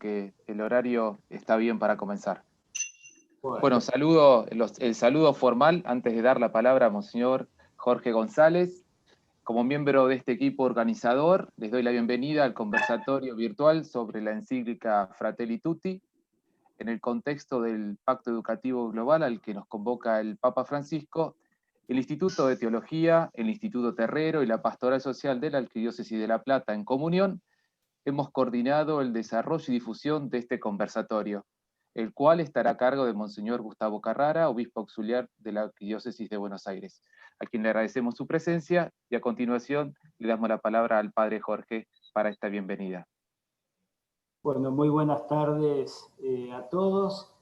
que el horario está bien para comenzar. Bueno, Bueno, el saludo formal antes de dar la palabra a Monseñor Jorge González. Como miembro de este equipo organizador, les doy la bienvenida al conversatorio virtual sobre la encíclica Fratelli Tutti, en el contexto del Pacto Educativo Global al que nos convoca el Papa Francisco. El Instituto de Teología, el Instituto Terrero y la Pastoral Social de la Arquidiócesis de La Plata, en comunión, hemos coordinado el desarrollo y difusión de este conversatorio, el cual estará a cargo de Monseñor Gustavo Carrara, obispo auxiliar de la Arquidiócesis de Buenos Aires, a quien le agradecemos su presencia, y a continuación le damos la palabra al Padre Jorge para esta bienvenida. Bueno, muy buenas tardes a todos.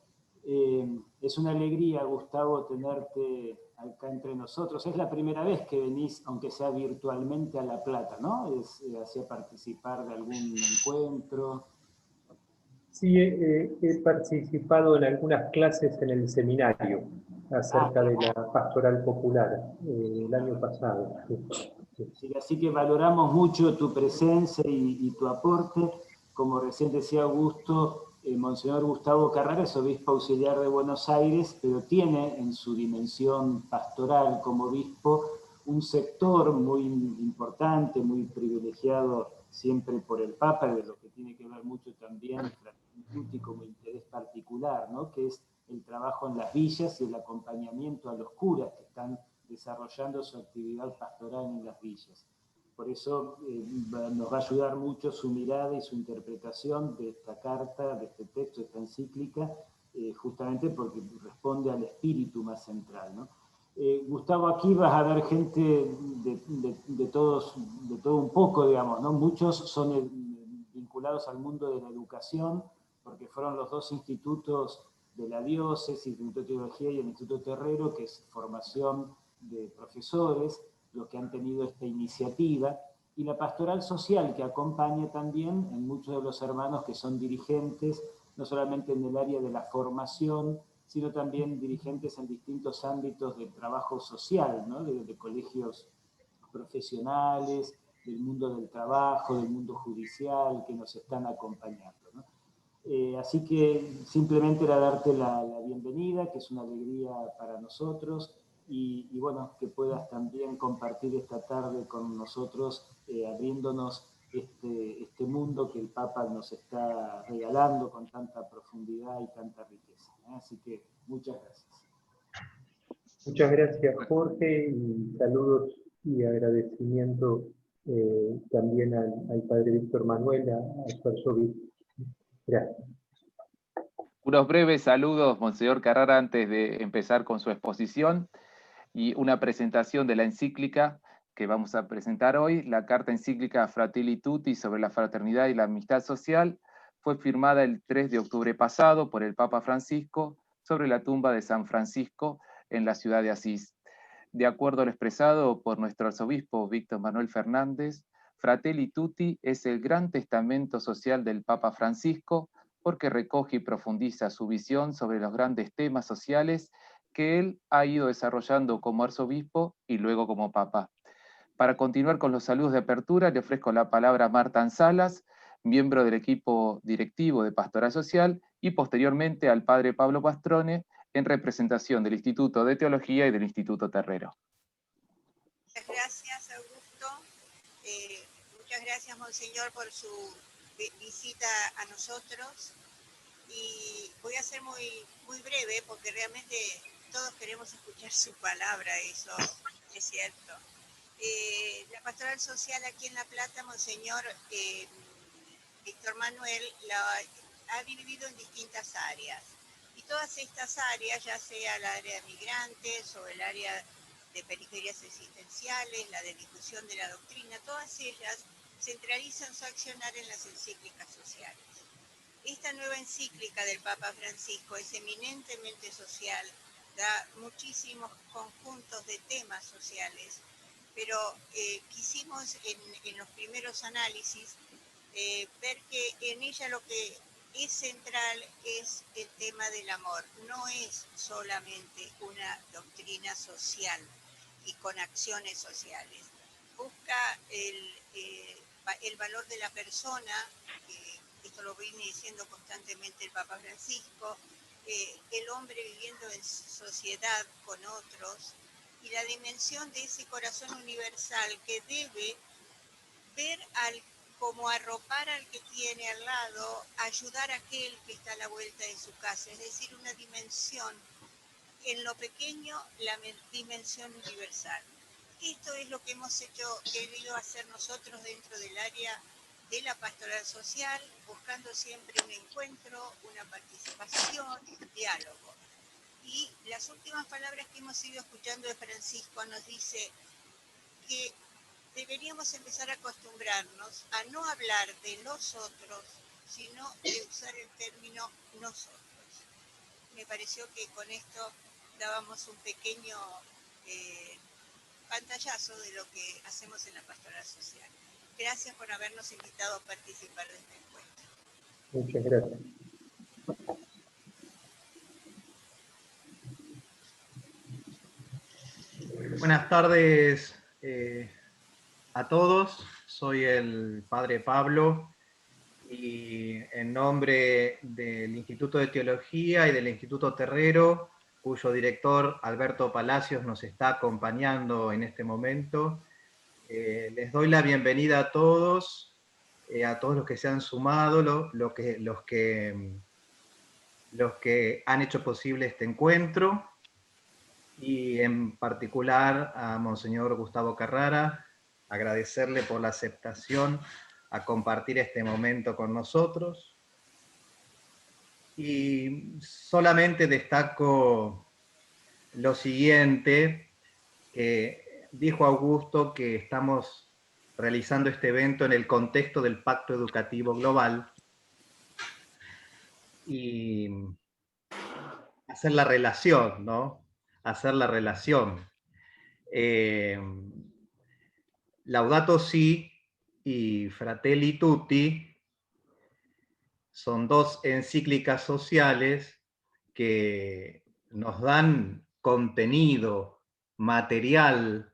Es una alegría, Gustavo, tenerte acá entre nosotros. Es la primera vez que venís, aunque sea virtualmente, a La Plata, ¿no? Hacia participar de algún encuentro. Sí, he participado en algunas clases en el seminario acerca de la pastoral popular el año pasado. Sí, así que valoramos mucho tu presencia y tu aporte. Como recién decía Augusto, Monseñor Gustavo Carrara es obispo auxiliar de Buenos Aires, pero tiene en su dimensión pastoral como obispo un sector muy importante, muy privilegiado siempre por el Papa, de lo que tiene que ver mucho también como interés particular, ¿no? Que es el trabajo en las villas y el acompañamiento a los curas que están desarrollando su actividad pastoral en las villas. Por eso nos va a ayudar mucho su mirada y su interpretación de esta carta, de este texto, de esta encíclica, justamente porque responde al espíritu más central, ¿no? Gustavo, aquí vas a ver gente de todo un poco, digamos, ¿no? Muchos son vinculados al mundo de la educación, porque fueron los dos institutos de la diócesis, el Instituto de Teología y el Instituto Terrero, que es formación de profesores, los que han tenido esta iniciativa, y la pastoral social que acompaña también en muchos de los hermanos que son dirigentes, no solamente en el área de la formación, sino también dirigentes en distintos ámbitos del trabajo social, ¿no? de colegios profesionales, del mundo del trabajo, del mundo judicial, que nos están acompañando, ¿no? Así que simplemente era darte la bienvenida, que es una alegría para nosotros, y bueno, que puedas también compartir esta tarde con nosotros, abriéndonos este mundo que el Papa nos está regalando con tanta profundidad y tanta riqueza. Así que muchas gracias. Muchas gracias, Jorge, y saludos y agradecimiento también al padre Víctor Manuel, al su arzobispo. Gracias. Unos breves saludos, Monseñor Carrara, antes de empezar con su exposición, y una presentación de la encíclica que vamos a presentar hoy. La carta encíclica Fratelli Tutti sobre la fraternidad y la amistad social fue firmada el 3 de octubre pasado por el Papa Francisco sobre la tumba de San Francisco en la ciudad de Asís. De acuerdo a lo expresado por nuestro arzobispo Víctor Manuel Fernández, Fratelli Tutti es el gran testamento social del Papa Francisco, porque recoge y profundiza su visión sobre los grandes temas sociales que él ha ido desarrollando como arzobispo y luego como papa. Para continuar con los saludos de apertura, le ofrezco la palabra a Marta Ansalas, miembro del equipo directivo de Pastoral Social, y posteriormente al padre Pablo Pastrone, en representación del Instituto de Teología y del Instituto Terrero. Muchas gracias, Augusto. Muchas gracias, Monseñor, por su visita a nosotros. Y voy a ser muy breve porque realmente todos queremos escuchar su palabra, eso es cierto. La pastoral social aquí en La Plata, Monseñor Víctor Manuel, ha dividido en distintas áreas. Y todas estas áreas, ya sea el área de migrantes o el área de periferias existenciales, la de difusión de la doctrina, todas ellas centralizan su accionar en las encíclicas sociales. Esta nueva encíclica del Papa Francisco es eminentemente social, da muchísimos conjuntos de temas sociales, pero quisimos en los primeros análisis ver que en ella lo que es central es el tema del amor. No es solamente una doctrina social y con acciones sociales. Busca el valor de la persona, esto lo viene diciendo constantemente el Papa Francisco, el hombre viviendo en sociedad con otros, y la dimensión de ese corazón universal que debe ver como arropar al que tiene al lado, ayudar a aquel que está a la vuelta de su casa, es decir, una dimensión, en lo pequeño, la dimensión universal. Esto es lo que hemos querido hacer nosotros dentro del área de la pastoral social, buscando siempre un encuentro, una participación, un diálogo. Y las últimas palabras que hemos ido escuchando de Francisco nos dice que deberíamos empezar a acostumbrarnos a no hablar de los otros, sino de usar el término nosotros. Me pareció que con esto dábamos un pequeño pantallazo de lo que hacemos en la pastoral social. Gracias por habernos invitado a participar de este encuentro. Muchas gracias. Buenas tardes a todos. Soy el padre Pablo y en nombre del Instituto de Teología y del Instituto Terrero, cuyo director Alberto Palacios nos está acompañando en este momento, les doy la bienvenida a todos los que se han sumado, los que han hecho posible este encuentro, y en particular a Monseñor Gustavo Carrara, agradecerle por la aceptación a compartir este momento con nosotros. Y solamente destaco lo siguiente, que dijo Augusto que estamos realizando este evento en el contexto del Pacto Educativo Global, y hacer la relación, ¿no? Hacer la relación. Laudato Si y Fratelli Tutti son dos encíclicas sociales que nos dan contenido material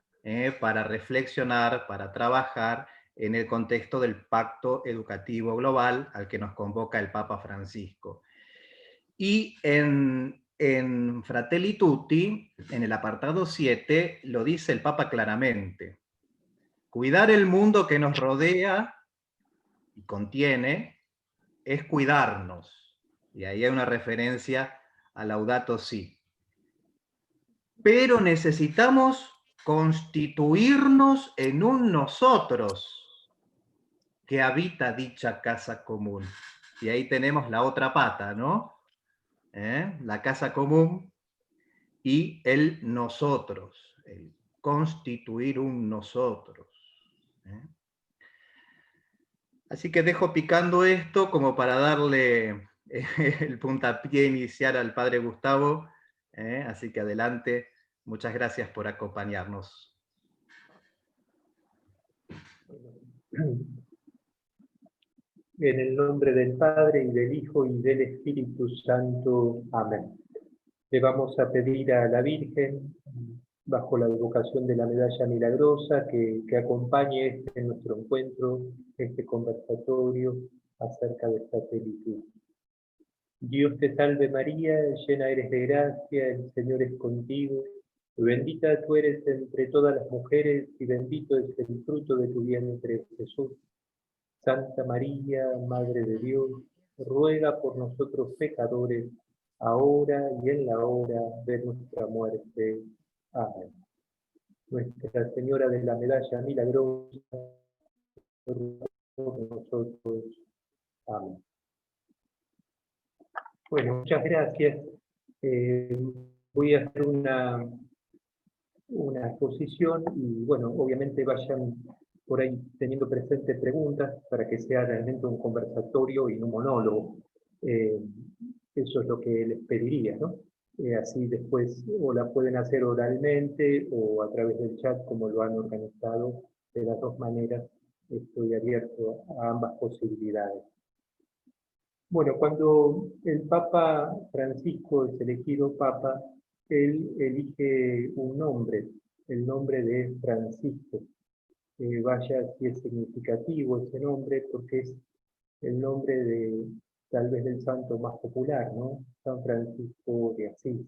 para reflexionar, para trabajar en el contexto del Pacto Educativo Global al que nos convoca el Papa Francisco. Y en Fratelli Tutti, en el apartado 7, lo dice el Papa claramente: cuidar el mundo que nos rodea y contiene es cuidarnos. Y ahí hay una referencia a Laudato Si. Pero necesitamos constituirnos en un nosotros que habita dicha casa común. Y ahí tenemos la otra pata, ¿no? La casa común y el nosotros, el constituir un nosotros. Así que dejo picando esto como para darle el puntapié inicial al padre Gustavo. Así que adelante, muchas gracias por acompañarnos. En el nombre del Padre, y del Hijo, y del Espíritu Santo. Amén. Le vamos a pedir a la Virgen, bajo la advocación de la Medalla Milagrosa, que acompañe nuestro encuentro, este conversatorio acerca de Fratelli Tutti. Dios te salve María, llena eres de gracia, el Señor es contigo, bendita tú eres entre todas las mujeres, y bendito es el fruto de tu vientre, Jesús. Santa María, Madre de Dios, ruega por nosotros pecadores, ahora y en la hora de nuestra muerte. Amén. Nuestra Señora de la Medalla Milagrosa, ruega por nosotros. Amén. Bueno, muchas gracias. Voy a hacer una exposición y, bueno, obviamente vayan por ahí teniendo presentes preguntas para que sea realmente un conversatorio y no un monólogo. Eso es lo que les pediría, ¿no? Así después o la pueden hacer oralmente o a través del chat, como lo han organizado. De las dos maneras estoy abierto a ambas posibilidades. Bueno, cuando el Papa Francisco es elegido Papa, él elige un nombre, el nombre de Francisco. Vaya si es significativo ese nombre, porque es el nombre de, tal vez, del santo más popular, ¿no? San Francisco de Asís.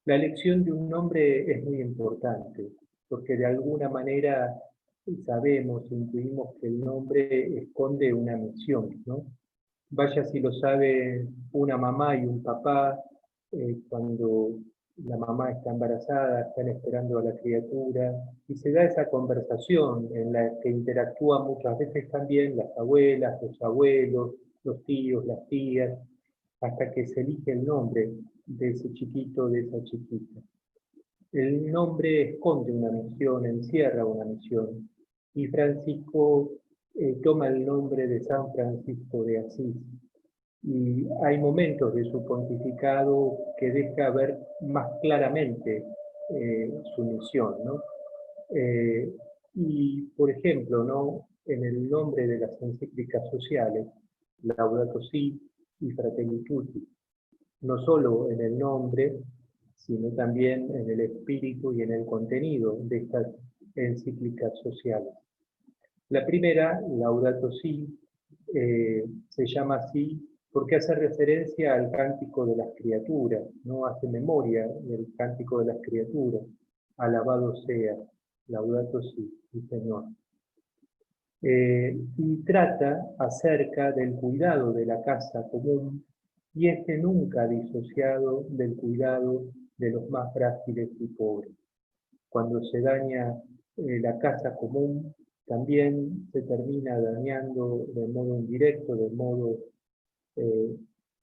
La elección de un nombre es muy importante, porque de alguna manera sabemos, intuimos que el nombre esconde una misión, ¿no? Vaya si lo sabe una mamá y un papá, cuando la mamá está embarazada, están esperando a la criatura, y se da esa conversación en la que interactúan muchas veces también las abuelas, los abuelos, los tíos, las tías, hasta que se elige el nombre de ese chiquito, de esa chiquita. El nombre esconde una misión, encierra una misión, y Francisco toma el nombre de San Francisco de Asís. Y hay momentos de su pontificado que deja ver más claramente su misión, ¿no? Y, por ejemplo, ¿no?, en el nombre de las encíclicas sociales, Laudato Si y Fratelli Tutti, no solo en el nombre, sino también en el espíritu y en el contenido de estas encíclicas sociales. La primera, Laudato Si, se llama así porque hace referencia al cántico de las criaturas, no hace memoria del cántico de las criaturas. Alabado sea, Laudato Si, mi Señor. Y trata acerca del cuidado de la casa común, y nunca disociado del cuidado de los más frágiles y pobres. Cuando se daña la casa común, también se termina dañando de modo indirecto, de modo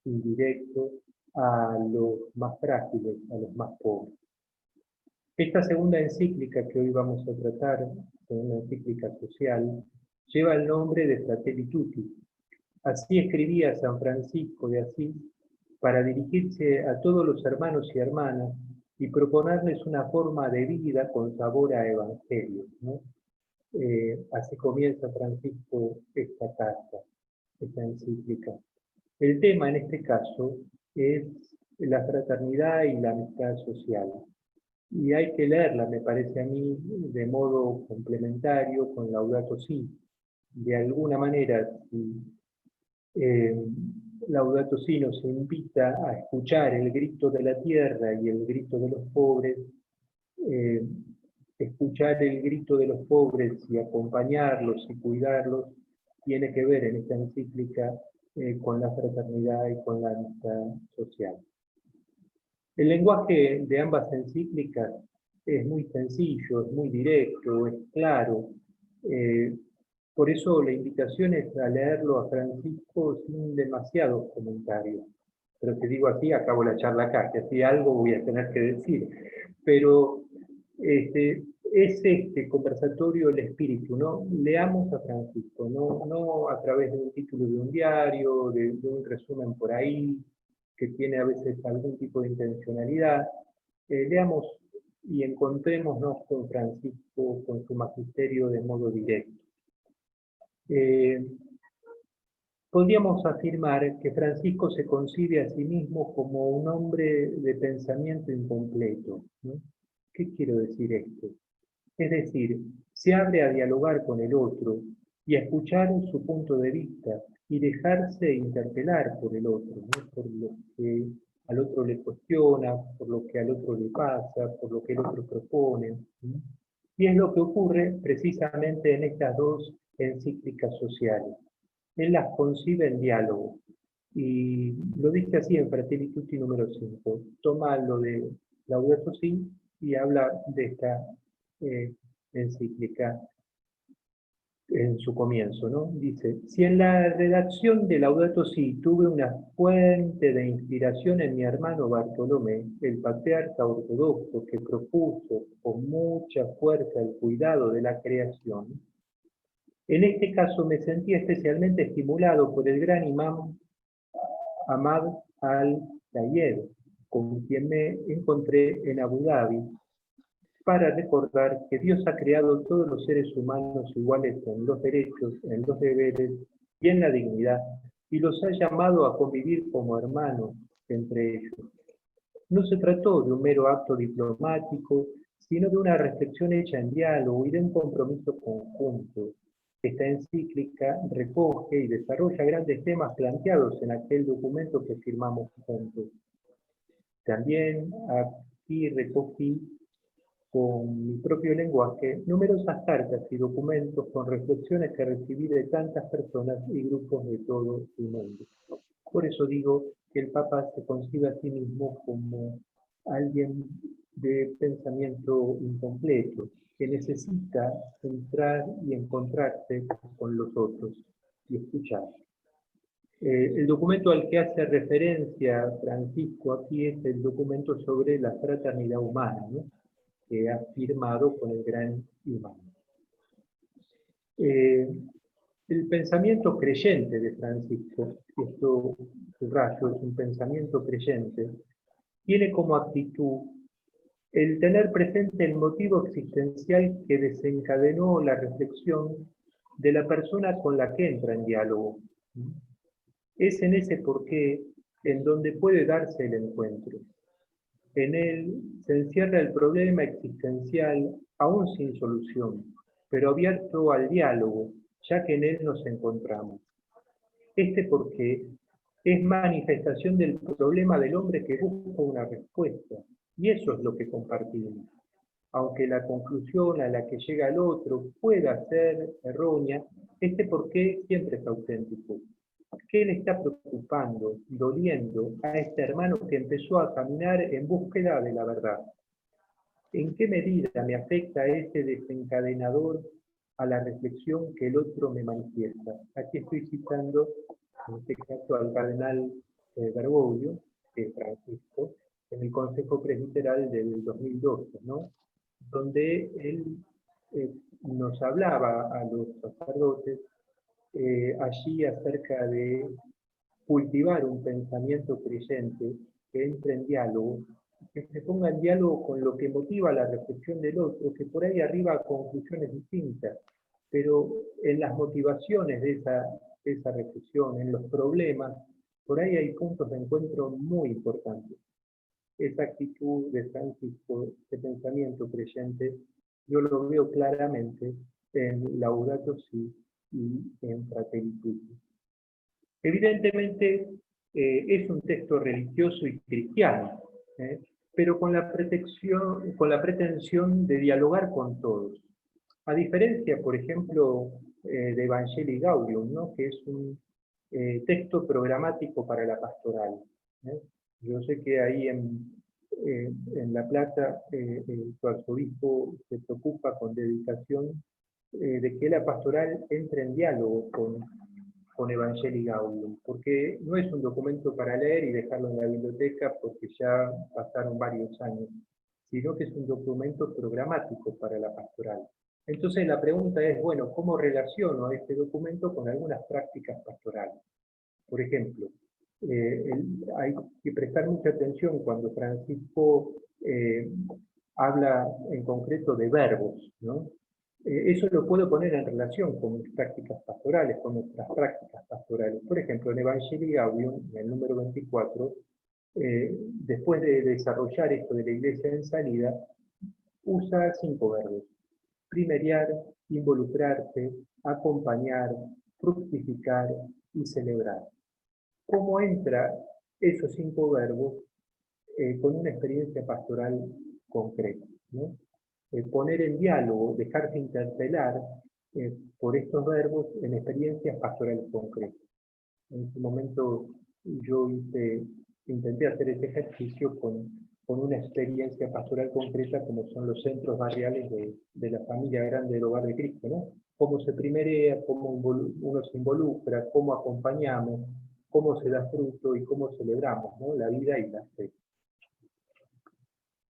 indirecto, a los más frágiles, a los más pobres. Esta segunda encíclica que hoy vamos a tratar, una encíclica social, lleva el nombre de Fratelli Tutti. Así escribía San Francisco de Asís para dirigirse a todos los hermanos y hermanas y proponerles una forma de vida con sabor a evangelio, ¿no? Así comienza Francisco esta carta, esta encíclica. El tema en este caso es la fraternidad y la amistad social. Y hay que leerla, me parece a mí, de modo complementario con Laudato Si. De alguna manera, Laudato Si nos invita a escuchar el grito de la tierra y el grito de los pobres, escuchar el grito de los pobres y acompañarlos y cuidarlos, tiene que ver en esta encíclica con la fraternidad y con la amistad social. El lenguaje de ambas encíclicas es muy sencillo, es muy directo, es claro. Por eso la invitación es a leerlo a Francisco sin demasiados comentarios. Pero te digo así, acabo la charla acá, que así algo voy a tener que decir. Pero es este conversatorio el espíritu, ¿no? Leamos a Francisco, no a través de un título de un diario, de un resumen por ahí, que tiene a veces algún tipo de intencionalidad. Leamos y encontrémonos con Francisco, con su magisterio de modo directo. Podríamos afirmar que Francisco se concibe a sí mismo como un hombre de pensamiento incompleto, ¿no? ¿Qué quiero decir esto? Es decir, se abre a dialogar con el otro y a escuchar su punto de vista y dejarse interpelar por el otro, ¿no? Por lo que al otro le cuestiona, por lo que al otro le pasa, por lo que el otro propone, ¿no? Y es lo que ocurre precisamente en estas dos encíclicas sociales. Él las concibe en diálogo, y lo dice así en Fratelli Tutti número 5. Toma lo de Laudato Si y habla de esta encíclica en su comienzo, ¿no? Dice: si en la redacción de Laudato Si tuve una fuente de inspiración en mi hermano Bartolomé, el patriarca ortodoxo que propuso con mucha fuerza el cuidado de la creación, en este caso me sentí especialmente estimulado por el gran imán Ahmad al-Tayeb, con quien me encontré en Abu Dhabi, para recordar que Dios ha creado todos los seres humanos iguales en los derechos, en los deberes y en la dignidad, y los ha llamado a convivir como hermanos entre ellos. No se trató de un mero acto diplomático, sino de una reflexión hecha en diálogo y de un compromiso conjunto. Esta encíclica recoge y desarrolla grandes temas planteados en aquel documento que firmamos juntos. También aquí recogí con mi propio lenguaje numerosas cartas y documentos con reflexiones que recibí de tantas personas y grupos de todo el mundo. Por eso digo que el Papa se concibe a sí mismo como alguien de pensamiento incompleto, que necesita entrar y encontrarse con los otros y escuchar. El documento al que hace referencia Francisco aquí es el documento sobre la fraternidad humana, ¿no?, que ha firmado con el gran imán. El pensamiento creyente de Francisco, esto subrayo, es un pensamiento creyente, tiene como actitud el tener presente el motivo existencial que desencadenó la reflexión de la persona con la que entra en diálogo. Es en ese porqué en donde puede darse el encuentro. En él se encierra el problema existencial aún sin solución, pero abierto al diálogo, ya que en él nos encontramos. Este porqué es manifestación del problema del hombre que busca una respuesta, y eso es lo que compartimos. Aunque la conclusión a la que llega el otro pueda ser errónea, este porqué siempre es auténtico. ¿Qué le está preocupando, doliendo a este hermano que empezó a caminar en búsqueda de la verdad? ¿En qué medida me afecta ese desencadenador a la reflexión que el otro me manifiesta? Aquí estoy citando, en este caso, al cardenal Bergoglio, Francisco, en el Consejo Presbiteral del 2012, ¿no?, donde él nos hablaba a los sacerdotes allí acerca de cultivar un pensamiento creyente que entre en diálogo, que se ponga en diálogo con lo que motiva la reflexión del otro, que por ahí arriba a conclusiones distintas, pero en las motivaciones de esa reflexión, en los problemas, por ahí hay puntos de encuentro muy importantes. Esa actitud de Francisco, de pensamiento creyente, yo lo veo claramente en Laudato Si y en Fratelli Tutti. Evidentemente es un texto religioso y cristiano, pero con la pretensión de dialogar con todos. A diferencia, por ejemplo, de Evangelii Gaudium, ¿no?, que es un texto programático para la pastoral. Yo sé que ahí en La Plata su arzobispo se preocupa con dedicación de que la pastoral entre en diálogo con Evangelii Gaudium, porque no es un documento para leer y dejarlo en la biblioteca porque ya pasaron varios años, sino que es un documento programático para la pastoral. Entonces la pregunta es, bueno, ¿cómo relaciono a este documento con algunas prácticas pastorales? Por ejemplo, hay que prestar mucha atención cuando Francisco habla en concreto de verbos, ¿no? Eso lo puedo poner en relación con mis prácticas pastorales, con nuestras prácticas pastorales. Por ejemplo, en Evangelii Gaudium, en el número 24, después de desarrollar esto de la iglesia en salida, usa 5 verbos: primeriar, involucrarse, acompañar, fructificar y celebrar. ¿Cómo entra esos 5 verbos con una experiencia pastoral concreta, ¿no? Poner en diálogo, dejarse interpelar por estos verbos en experiencias pastorales concretas. En ese momento yo intenté hacer este ejercicio con una experiencia pastoral concreta como son los centros barriales de la familia grande del Hogar de Cristo, ¿no? Cómo se primerea, cómo uno se involucra, cómo acompañamos, cómo se da fruto y cómo celebramos, ¿no?, la vida y la fe.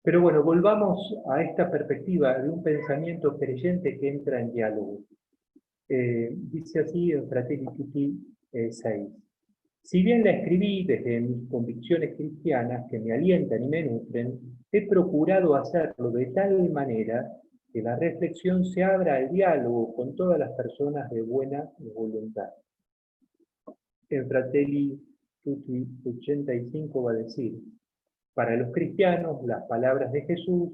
Pero bueno, volvamos a esta perspectiva de un pensamiento creyente que entra en diálogo. Dice así en Fratelli Tutti 6. Si bien la escribí desde mis convicciones cristianas que me alientan y me nutren, he procurado hacerlo de tal manera que la reflexión se abra al diálogo con todas las personas de buena voluntad. En Fratelli Tutti 85 va a decir: para los cristianos, las palabras de Jesús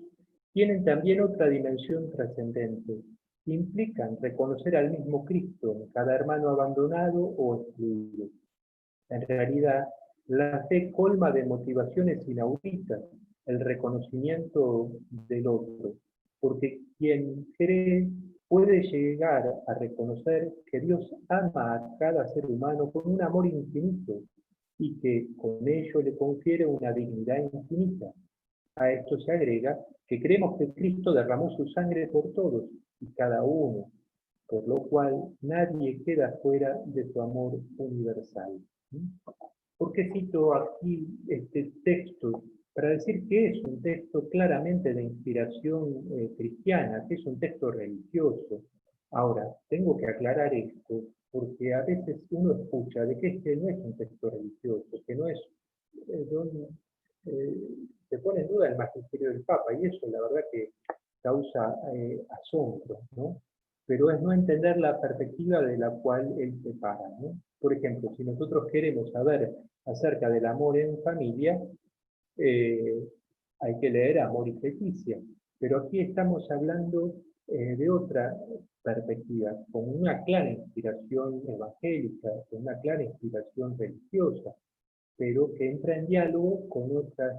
tienen también otra dimensión trascendente. implican reconocer al mismo Cristo en cada hermano abandonado o excluido. En realidad, la fe colma de motivaciones inauditas el reconocimiento del otro, porque quien cree puede llegar a reconocer que Dios ama a cada ser humano con un amor infinito y que con ello le confiere una dignidad infinita. A esto se agrega que creemos que Cristo derramó su sangre por todos y cada uno, por lo cual nadie queda fuera de su amor universal. ¿Por qué cito aquí este texto? Para decir que es un texto claramente de inspiración cristiana, que es un texto religioso. Ahora, tengo que aclarar esto, porque a veces uno escucha de que este no es un texto religioso, que no es... se pone en duda el magisterio del Papa, y eso la verdad que causa asombro, ¿no? Pero es no entender la perspectiva de la cual él se para, ¿no? Por ejemplo, si nosotros queremos saber acerca del amor en familia, hay que leer Amor y Leticia, pero aquí estamos hablando de otra perspectiva, con una clara inspiración evangélica, con una clara inspiración religiosa, pero que entra en diálogo con otras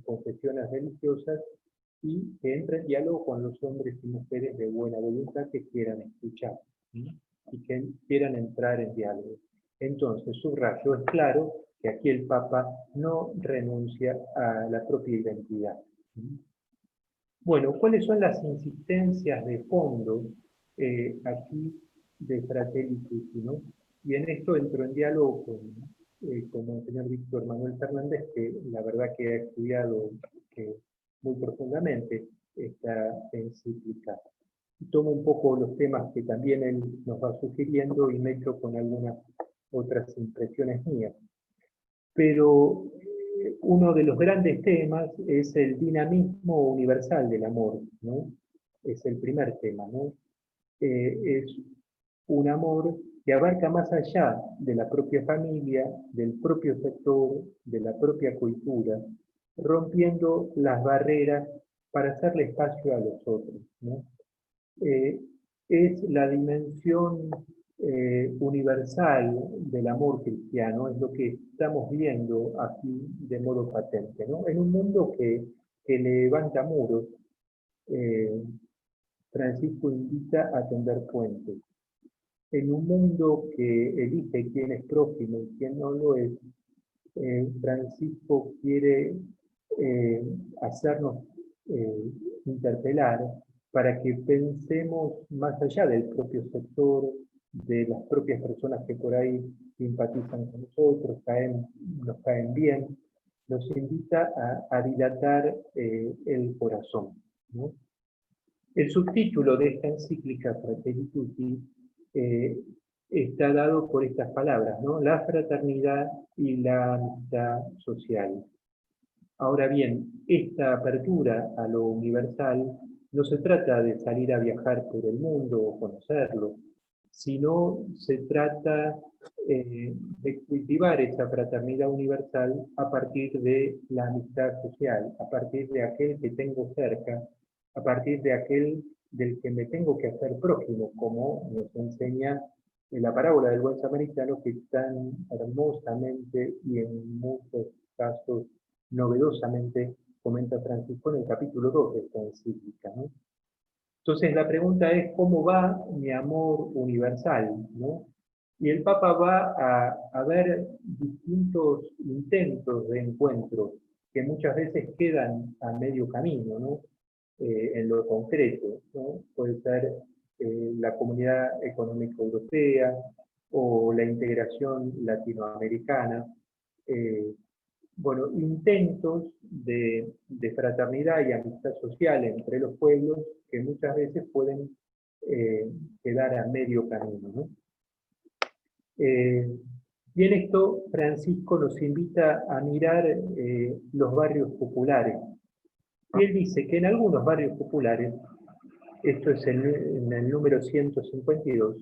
confesiones religiosas y que entra en diálogo con los hombres y mujeres de buena voluntad que quieran escuchar, ¿sí? Y que quieran entrar en diálogo. Entonces, subrayo, es claro que aquí el Papa no renuncia a la propia identidad. Bueno, ¿cuáles son las insistencias de fondo aquí de Fratelli Tutti, ¿no? Y en esto entro en diálogo con el señor Víctor Manuel Fernández, que la verdad que ha estudiado muy profundamente esta encíclica. Tomo un poco los temas que también él nos va sugiriendo y me echo con algunas otras impresiones mías. Pero uno de los grandes temas es el dinamismo universal del amor, ¿no? Es el primer tema, ¿no? Es un amor que abarca más allá de la propia familia, del propio sector, de la propia cultura, rompiendo las barreras para hacerle espacio a los otros, ¿no? Es la dimensión universal del amor cristiano, es lo que estamos viendo aquí de modo patente, ¿no? En un mundo que levanta muros, Francisco invita a tender puentes. En un mundo que elige quién es prójimo y quién no lo es, Francisco quiere hacernos interpelar para que pensemos más allá del propio sector, de las propias personas que por ahí simpatizan con nosotros, nos caen bien, nos invita a dilatar el corazón, ¿no? El subtítulo de esta encíclica, Fratelli Tutti, está dado por estas palabras, ¿no? La fraternidad y la amistad social. Ahora bien, esta apertura a lo universal no se trata de salir a viajar por el mundo o conocerlo, sino se trata de cultivar esa fraternidad universal a partir de la amistad social, a partir de aquel que tengo cerca, a partir de aquel del que me tengo que hacer prójimo, como nos enseña la parábola del buen samaritano, que tan hermosamente y en muchos casos novedosamente comenta Francisco en el capítulo 2 de esta encíclica, ¿no? Entonces la pregunta es, ¿cómo va mi amor universal, ¿no? Y el Papa va a ver distintos intentos de encuentro que muchas veces quedan a medio camino, ¿no? En lo concreto, ¿no? Puede ser la Comunidad Económica Europea o la integración latinoamericana. Bueno, intentos de fraternidad y amistad social entre los pueblos que muchas veces pueden quedar a medio camino, ¿no? Y en esto Francisco nos invita a mirar los barrios populares. Y él dice que en algunos barrios populares, esto es en el número 152,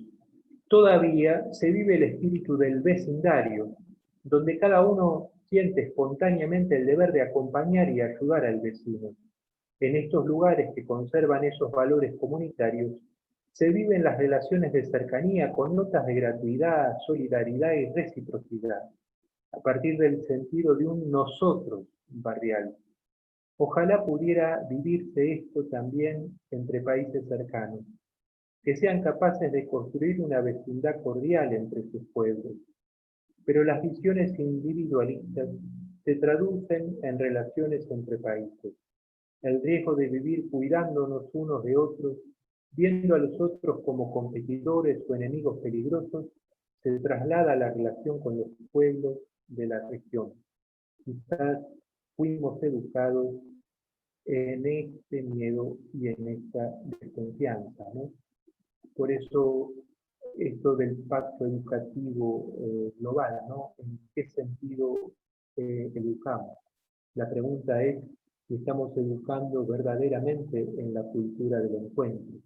todavía se vive el espíritu del vecindario, donde cada uno siente espontáneamente el deber de acompañar y ayudar al vecino. En estos lugares que conservan esos valores comunitarios, se viven las relaciones de cercanía con notas de gratuidad, solidaridad y reciprocidad, a partir del sentido de un nosotros barrial. Ojalá pudiera vivirse esto también entre países cercanos, que sean capaces de construir una vecindad cordial entre sus pueblos. Pero las visiones individualistas se traducen en relaciones entre países. El riesgo de vivir cuidándonos unos de otros, viendo a los otros como competidores o enemigos peligrosos, se traslada a la relación con los pueblos de la región. Quizás fuimos educados en este miedo y en esta desconfianza, ¿no? Por eso, esto del pacto educativo global, ¿no? ¿En qué sentido educamos? La pregunta es si estamos educando verdaderamente en la cultura del encuentro,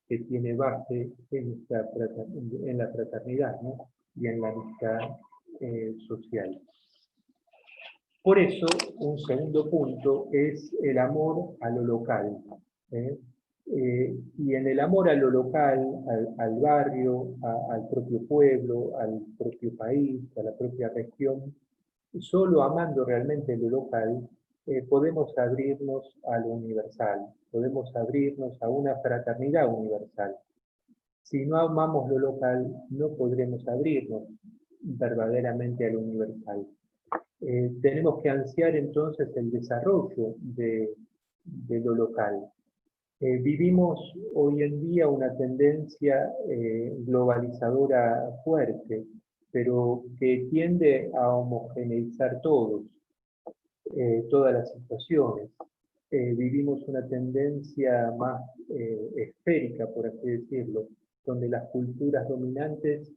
que tiene base en la fraternidad, ¿no? Y en la amistad social. Por eso, un segundo punto es el amor a lo local. Y en el amor a lo local, al barrio, al propio pueblo, al propio país, a la propia región, solo amando realmente lo local, podemos abrirnos a lo universal, podemos abrirnos a una fraternidad universal. Si no amamos lo local, no podremos abrirnos verdaderamente a lo universal. Tenemos que ansiar entonces el desarrollo de lo local. Vivimos hoy en día una tendencia globalizadora fuerte, pero que tiende a homogeneizar todas las situaciones. Vivimos una tendencia más esférica, por así decirlo, donde las culturas dominantes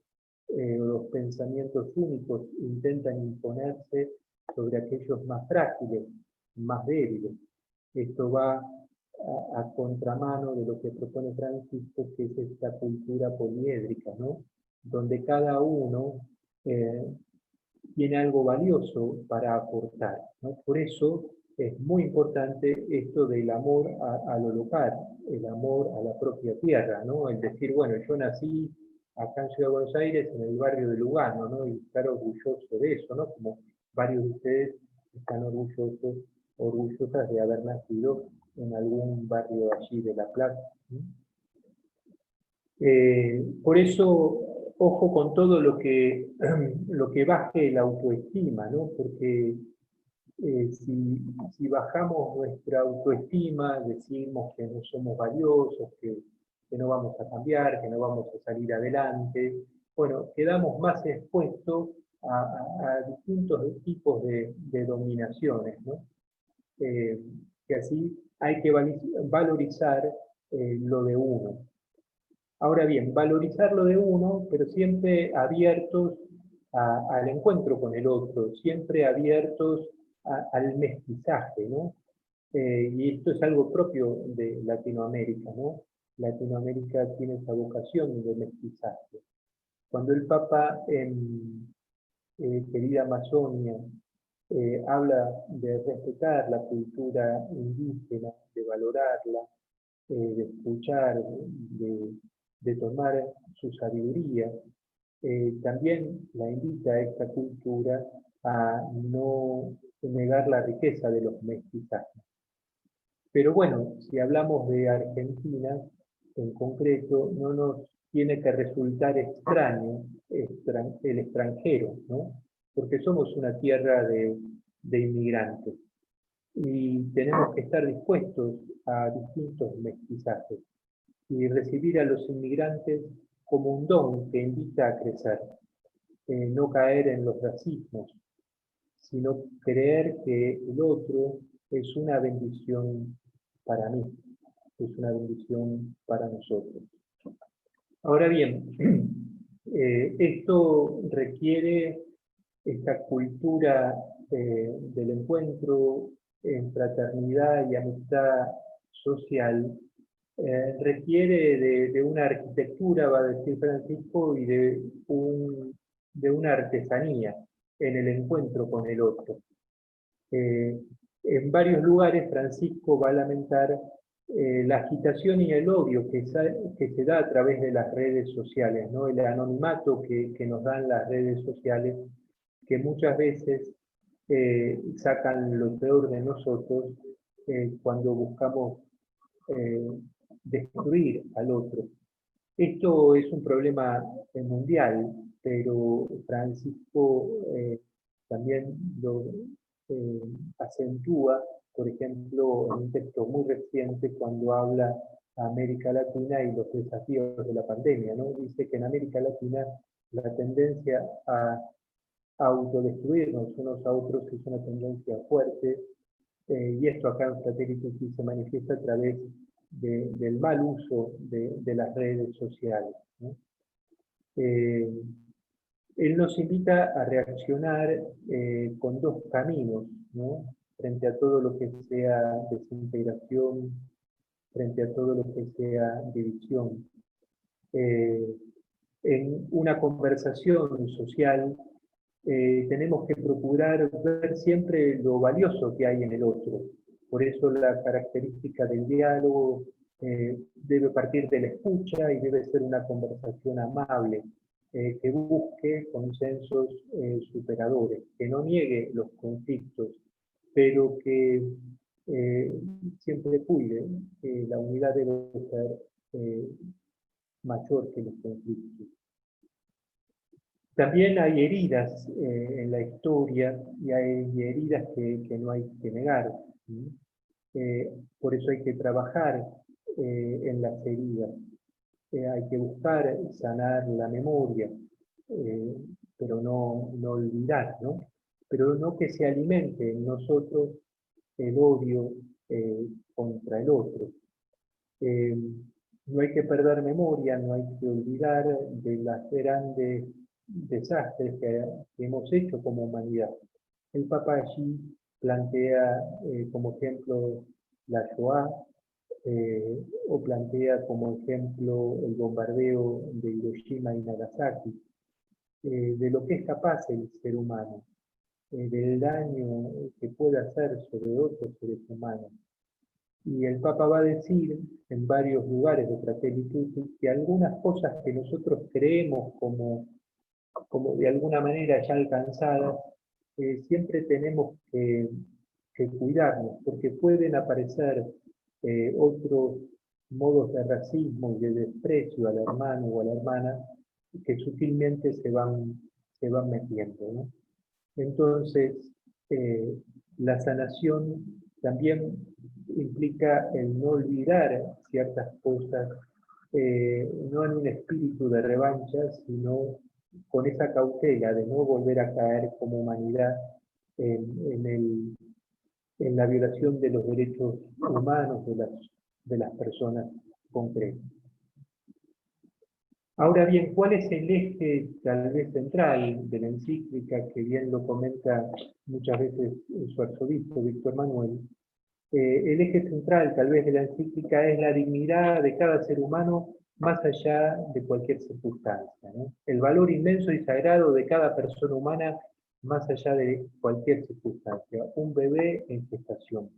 o los pensamientos únicos intentan imponerse sobre aquellos más frágiles, más débiles. Esto va a contramano de lo que propone Francisco, que es esta cultura poliédrica, ¿no? Donde cada uno tiene algo valioso para aportar, ¿no? Por eso es muy importante esto del amor a lo local, el amor a la propia tierra, ¿no? El decir, bueno, yo nací acá en Ciudad de Buenos Aires, en el barrio de Lugano, ¿no? Y estar orgulloso de eso, ¿no? Como varios de ustedes están orgullosas de haber nacido en algún barrio allí de La Plata. Por eso, ojo con todo lo que baje la autoestima, ¿no? Porque si bajamos nuestra autoestima, decimos que no somos valiosos, que no vamos a cambiar, que no vamos a salir adelante, bueno, quedamos más expuestos a distintos tipos de dominaciones, ¿no? Que así hay que valorizar lo de uno. Ahora bien, valorizar lo de uno, pero siempre abiertos al encuentro con el otro, siempre abiertos al mestizaje, ¿no? Y esto es algo propio de Latinoamérica, ¿no? Latinoamérica tiene esa vocación de mestizaje. Cuando el Papa en Querida Amazonia habla de respetar la cultura indígena, de valorarla, de escuchar, de tomar su sabiduría, también la invita a esta cultura a no negar la riqueza de los mestizajes. Pero bueno, si hablamos de Argentina, en concreto, no nos tiene que resultar extraño el extranjero, ¿no? Porque somos una tierra de inmigrantes y tenemos que estar dispuestos a distintos mestizajes y recibir a los inmigrantes como un don que invita a crecer, no caer en los racismos, sino creer que el otro es una bendición para mí, es una bendición para nosotros. Ahora bien, esto requiere esta cultura del encuentro en fraternidad y amistad social, requiere de una arquitectura, va a decir Francisco, y de una artesanía en el encuentro con el otro. En varios lugares Francisco va a lamentar la agitación y el odio que se da a través de las redes sociales, ¿no? El anonimato que nos dan las redes sociales, que muchas veces sacan lo peor de nosotros cuando buscamos destruir al otro. Esto es un problema mundial, pero Francisco también lo acentúa, por ejemplo, en un texto muy reciente cuando habla a América Latina y los desafíos de la pandemia, ¿no? Dice que en América Latina la tendencia a autodestruirnos unos a otros es una tendencia fuerte, y esto acá en Fratelli Tutti se manifiesta a través del mal uso de las redes sociales, ¿no? Él nos invita a reaccionar con dos caminos, ¿no? Frente a todo lo que sea desintegración, frente a todo lo que sea división. En una conversación social tenemos que procurar ver siempre lo valioso que hay en el otro. Por eso la característica del diálogo debe partir de la escucha y debe ser una conversación amable, que busque consensos superadores, que no niegue los conflictos, pero que siempre cuide que la unidad debe ser mayor que los conflictos. También hay heridas en la historia y hay heridas que no hay que negar. Por eso hay que trabajar en las heridas. Hay que buscar sanar la memoria, pero no olvidar, ¿no? Pero no que se alimente en nosotros el odio contra el otro. No hay que perder memoria, no hay que olvidar de las grandes desastres que hemos hecho como humanidad. El Papa allí plantea como ejemplo la Shoah, o plantea como ejemplo el bombardeo de Hiroshima y Nagasaki, de lo que es capaz el ser humano, del daño que puede hacer sobre otros seres humanos. Y el Papa va a decir en varios lugares de Fratelli Tutti que algunas cosas que nosotros creemos como de alguna manera ya alcanzadas, siempre tenemos que cuidarnos, porque pueden aparecer otros modos de racismo y de desprecio al hermano o a la hermana que sutilmente se van metiendo, ¿no? Entonces, la sanación también implica el no olvidar ciertas cosas, no en un espíritu de revancha, sino con esa cautela de no volver a caer como humanidad en la violación de los derechos humanos de las personas concretas. Ahora bien, ¿cuál es el eje tal vez central de la encíclica, que bien lo comenta muchas veces su arzobispo, Víctor Manuel? El eje central tal vez de la encíclica es la dignidad de cada ser humano más allá de cualquier circunstancia, ¿no? El valor inmenso y sagrado de cada persona humana más allá de cualquier circunstancia. Un bebé en gestación,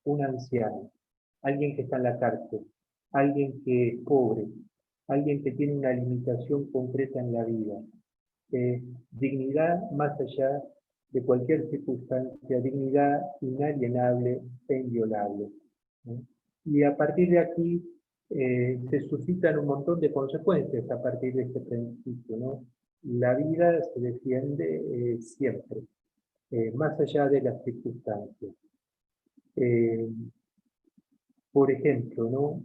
un anciano, alguien que está en la cárcel, alguien que es pobre, alguien que tiene una limitación concreta en la vida. Dignidad más allá de cualquier circunstancia, dignidad inalienable e inviolable, ¿no? Y a partir de aquí se suscitan un montón de consecuencias a partir de este principio, ¿no? La vida se defiende siempre, más allá de las circunstancias. Por ejemplo, ¿no?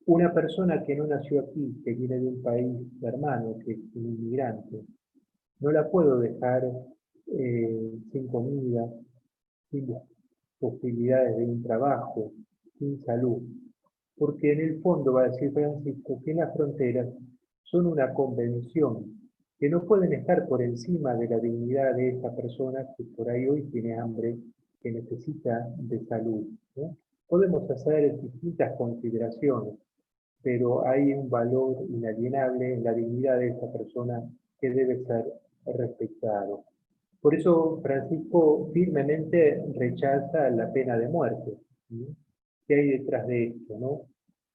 Una persona que no nació aquí, que viene de un país hermano, que es un inmigrante, no la puedo dejar sin comida, sin posibilidades de un trabajo, sin salud. Porque en el fondo, va a decir Francisco, que las fronteras son una convención, que no pueden estar por encima de la dignidad de esa persona que por ahí hoy tiene hambre, que necesita de salud, ¿no? Podemos hacer distintas consideraciones, pero hay un valor inalienable en la dignidad de esa persona que debe ser respetado. Por eso Francisco firmemente rechaza la pena de muerte. ¿Sí? ¿Qué hay detrás de esto, no?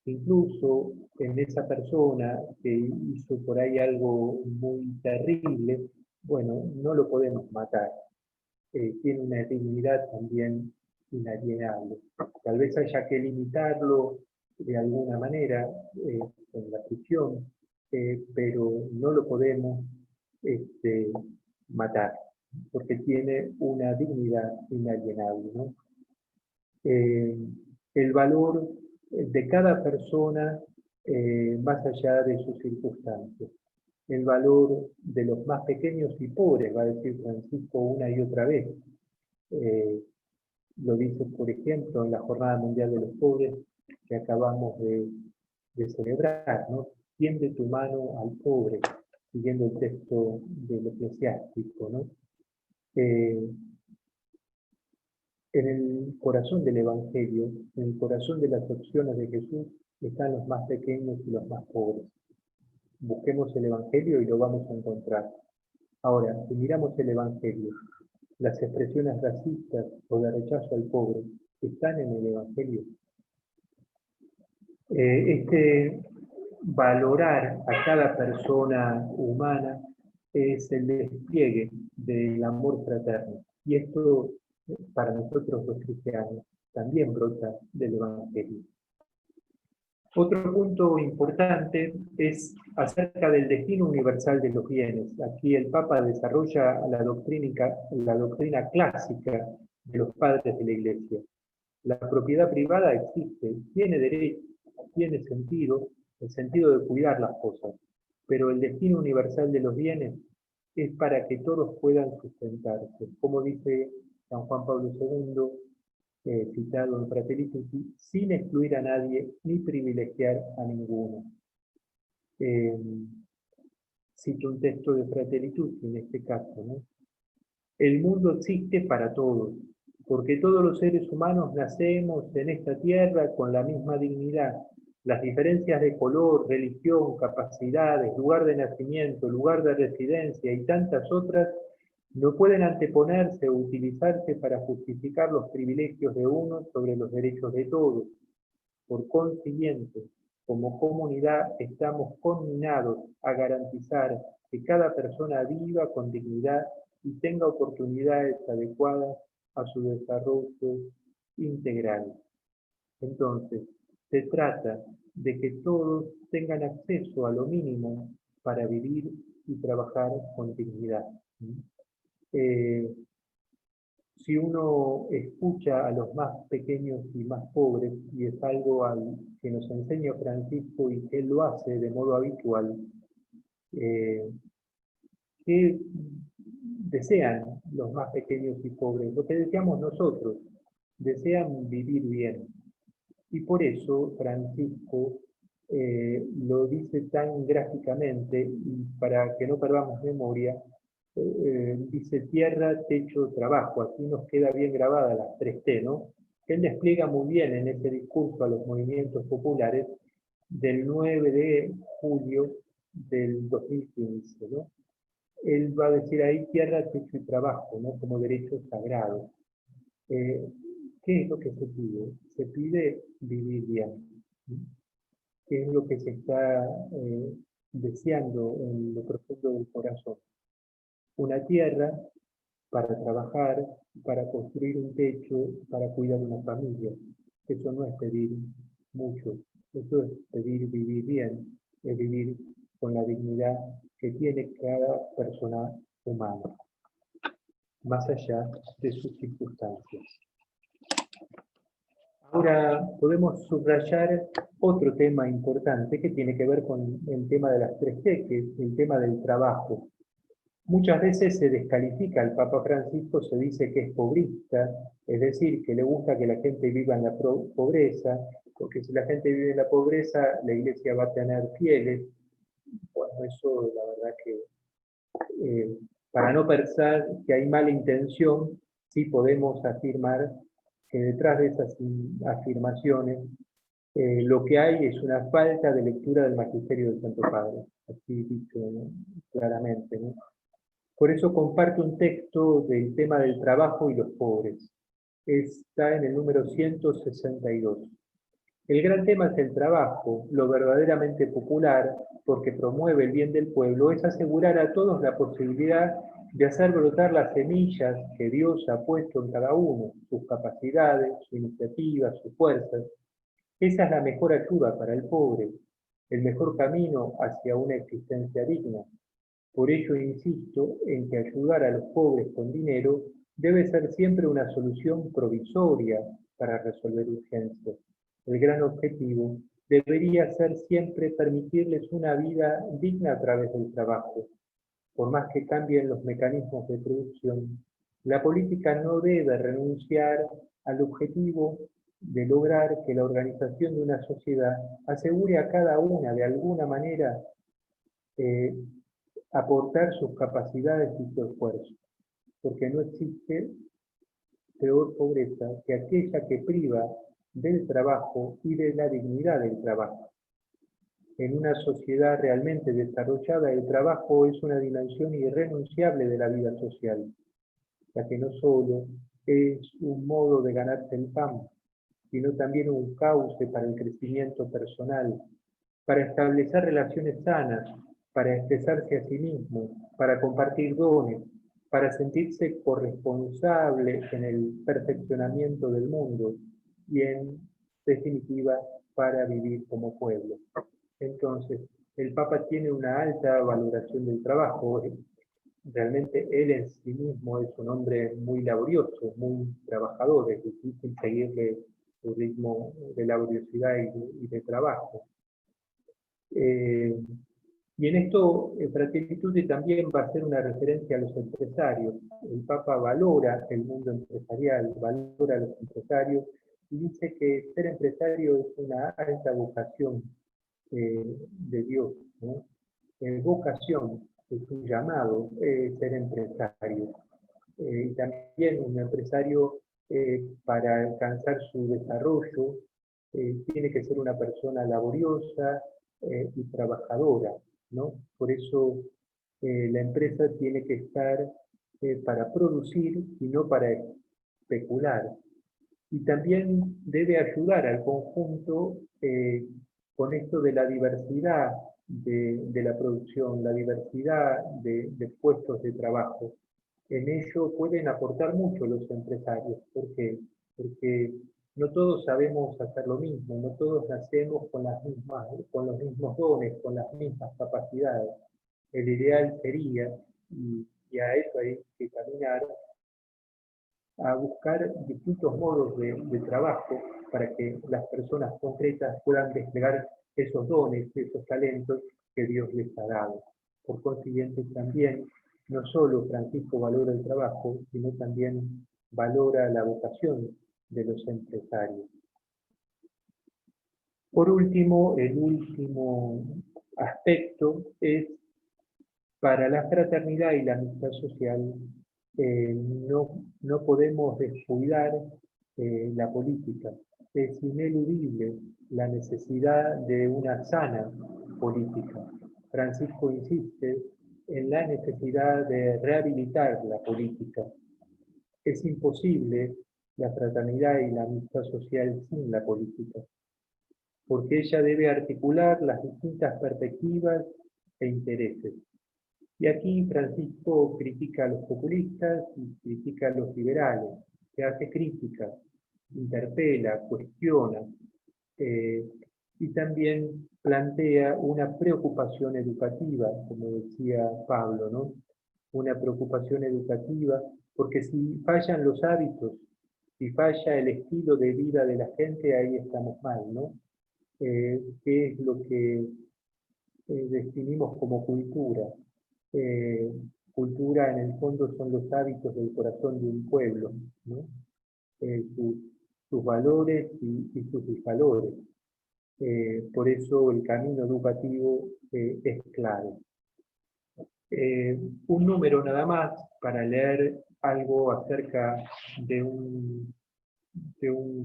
Incluso en esa persona que hizo por ahí algo muy terrible, bueno, no lo podemos matar. Tiene una dignidad también inalienable. Tal vez haya que limitarlo de alguna manera con la prisión, pero no lo podemos matar, porque tiene una dignidad inalienable, ¿no? El valor de cada persona más allá de sus circunstancias. El valor de los más pequeños y pobres, va a decir Francisco una y otra vez. Lo dice, por ejemplo, en la Jornada Mundial de los Pobres que acabamos de celebrar, ¿no? Tiende tu mano al pobre, siguiendo el texto del Eclesiástico, ¿no? En el corazón del Evangelio, en el corazón de las opciones de Jesús, están los más pequeños y los más pobres. Busquemos el Evangelio y lo vamos a encontrar. Ahora, si miramos el Evangelio, las expresiones racistas o de rechazo al pobre están en el Evangelio. Valorar a cada persona humana es el despliegue del amor fraterno. Y esto, para nosotros los cristianos, también brota del Evangelio. Otro punto importante es acerca del destino universal de los bienes. Aquí el Papa desarrolla la doctrina clásica de los padres de la Iglesia. La propiedad privada existe, tiene derecho, tiene sentido, el sentido de cuidar las cosas, pero el destino universal de los bienes es para que todos puedan sustentarse. Como dice San Juan Pablo II, citado en Fratelli Tutti, sin excluir a nadie ni privilegiar a ninguno. Cito un texto de Fratelli Tutti en este caso, ¿no? El mundo existe para todos, porque todos los seres humanos nacemos en esta tierra con la misma dignidad. Las diferencias de color, religión, capacidades, lugar de nacimiento, lugar de residencia y tantas otras no pueden anteponerse o utilizarse para justificar los privilegios de unos sobre los derechos de todos. Por consiguiente, como comunidad estamos conminados a garantizar que cada persona viva con dignidad y tenga oportunidades adecuadas a su desarrollo integral. Entonces, se trata de que todos tengan acceso a lo mínimo para vivir y trabajar con dignidad. Si uno escucha a los más pequeños y más pobres, y es algo que nos enseña Francisco y que él lo hace de modo habitual, ¿qué desean los más pequeños y pobres? Lo que deseamos nosotros, desean vivir bien. Y por eso Francisco lo dice tan gráficamente, y para que no perdamos memoria, dice tierra, techo, trabajo. Así nos queda bien grabada las 3T, ¿no? Él despliega muy bien en ese discurso a los movimientos populares del 9 de julio del 2015, ¿no? Él va a decir ahí tierra, techo y trabajo, ¿no? Como derechos sagrados. ¿Qué es lo que se pide? Se pide vivir bien. ¿Qué es lo que se está deseando en lo profundo del corazón? Una tierra para trabajar, para construir un techo, para cuidar una familia. Eso no es pedir mucho, eso es pedir vivir bien, es vivir con la dignidad que tiene cada persona humana, más allá de sus circunstancias. Ahora podemos subrayar otro tema importante que tiene que ver con el tema de las 3T, que es el tema del trabajo. Muchas veces se descalifica al Papa Francisco, se dice que es pobrista, es decir, que le gusta que la gente viva en la pobreza, porque si la gente vive en la pobreza, la Iglesia va a tener fieles. Bueno, eso la verdad que, para no pensar que hay mala intención, sí podemos afirmar que detrás de esas afirmaciones lo que hay es una falta de lectura del magisterio del Santo Padre, así dicho claramente, ¿no? Por eso comparto un texto del tema del trabajo y los pobres. Está en el número 162. El gran tema es el trabajo. Lo verdaderamente popular, porque promueve el bien del pueblo, es asegurar a todos la posibilidad de hacer brotar las semillas que Dios ha puesto en cada uno, sus capacidades, su iniciativa, sus fuerzas. Esa es la mejor ayuda para el pobre, el mejor camino hacia una existencia digna. Por ello insisto en que ayudar a los pobres con dinero debe ser siempre una solución provisoria para resolver urgencias. El gran objetivo debería ser siempre permitirles una vida digna a través del trabajo. Por más que cambien los mecanismos de producción, la política no debe renunciar al objetivo de lograr que la organización de una sociedad asegure a cada una de alguna manera aportar sus capacidades y su esfuerzo, porque no existe peor pobreza que aquella que priva del trabajo y de la dignidad del trabajo. En una sociedad realmente desarrollada, el trabajo es una dimensión irrenunciable de la vida social, ya que no solo es un modo de ganarse el pan, sino también un cauce para el crecimiento personal, para establecer relaciones sanas, para expresarse a sí mismo, para compartir dones, para sentirse corresponsable en el perfeccionamiento del mundo y, en definitiva, para vivir como pueblo. Entonces, el Papa tiene una alta valoración del trabajo. Realmente él en sí mismo es un hombre muy laborioso, muy trabajador, es difícil seguirle su ritmo de laboriosidad y de trabajo. Y en esto, Fratelli Tutti también va a ser una referencia a los empresarios. El Papa valora el mundo empresarial, valora a los empresarios y dice que ser empresario es una alta vocación de Dios, ¿no? Vocación es un llamado, ser empresario. Y también un empresario, para alcanzar su desarrollo, tiene que ser una persona laboriosa y trabajadora, ¿no? Por eso la empresa tiene que estar para producir y no para especular. Y también debe ayudar al conjunto con esto de la diversidad de la producción, la diversidad de puestos de trabajo. En ello pueden aportar mucho los empresarios. ¿Por qué? Porque no todos sabemos hacer lo mismo, no todos nacemos con los mismos dones, con las mismas capacidades. El ideal sería, y a eso hay que caminar, a buscar distintos modos de trabajo para que las personas concretas puedan desplegar esos dones, esos talentos que Dios les ha dado. Por consiguiente, también, no solo Francisco valora el trabajo, sino también valora la vocación de los empresarios. Por último, el último aspecto es para la fraternidad y la amistad social. No podemos descuidar la política. Es ineludible la necesidad de una sana política. Francisco insiste en la necesidad de rehabilitar la política. Es imposible la fraternidad y la amistad social sin la política, porque ella debe articular las distintas perspectivas e intereses. Y aquí Francisco critica a los populistas y critica a los liberales, que hace crítica, interpela, cuestiona, y también plantea una preocupación educativa, como decía Pablo, ¿no? Una preocupación educativa, porque si fallan los hábitos, si falla el estilo de vida de la gente, ahí estamos mal, ¿no? ¿Qué es lo que definimos como cultura? Cultura en el fondo son los hábitos del corazón de un pueblo, ¿no? Sus valores y sus disvalores. Por eso el camino educativo es clave. Un número nada más para leer algo acerca de un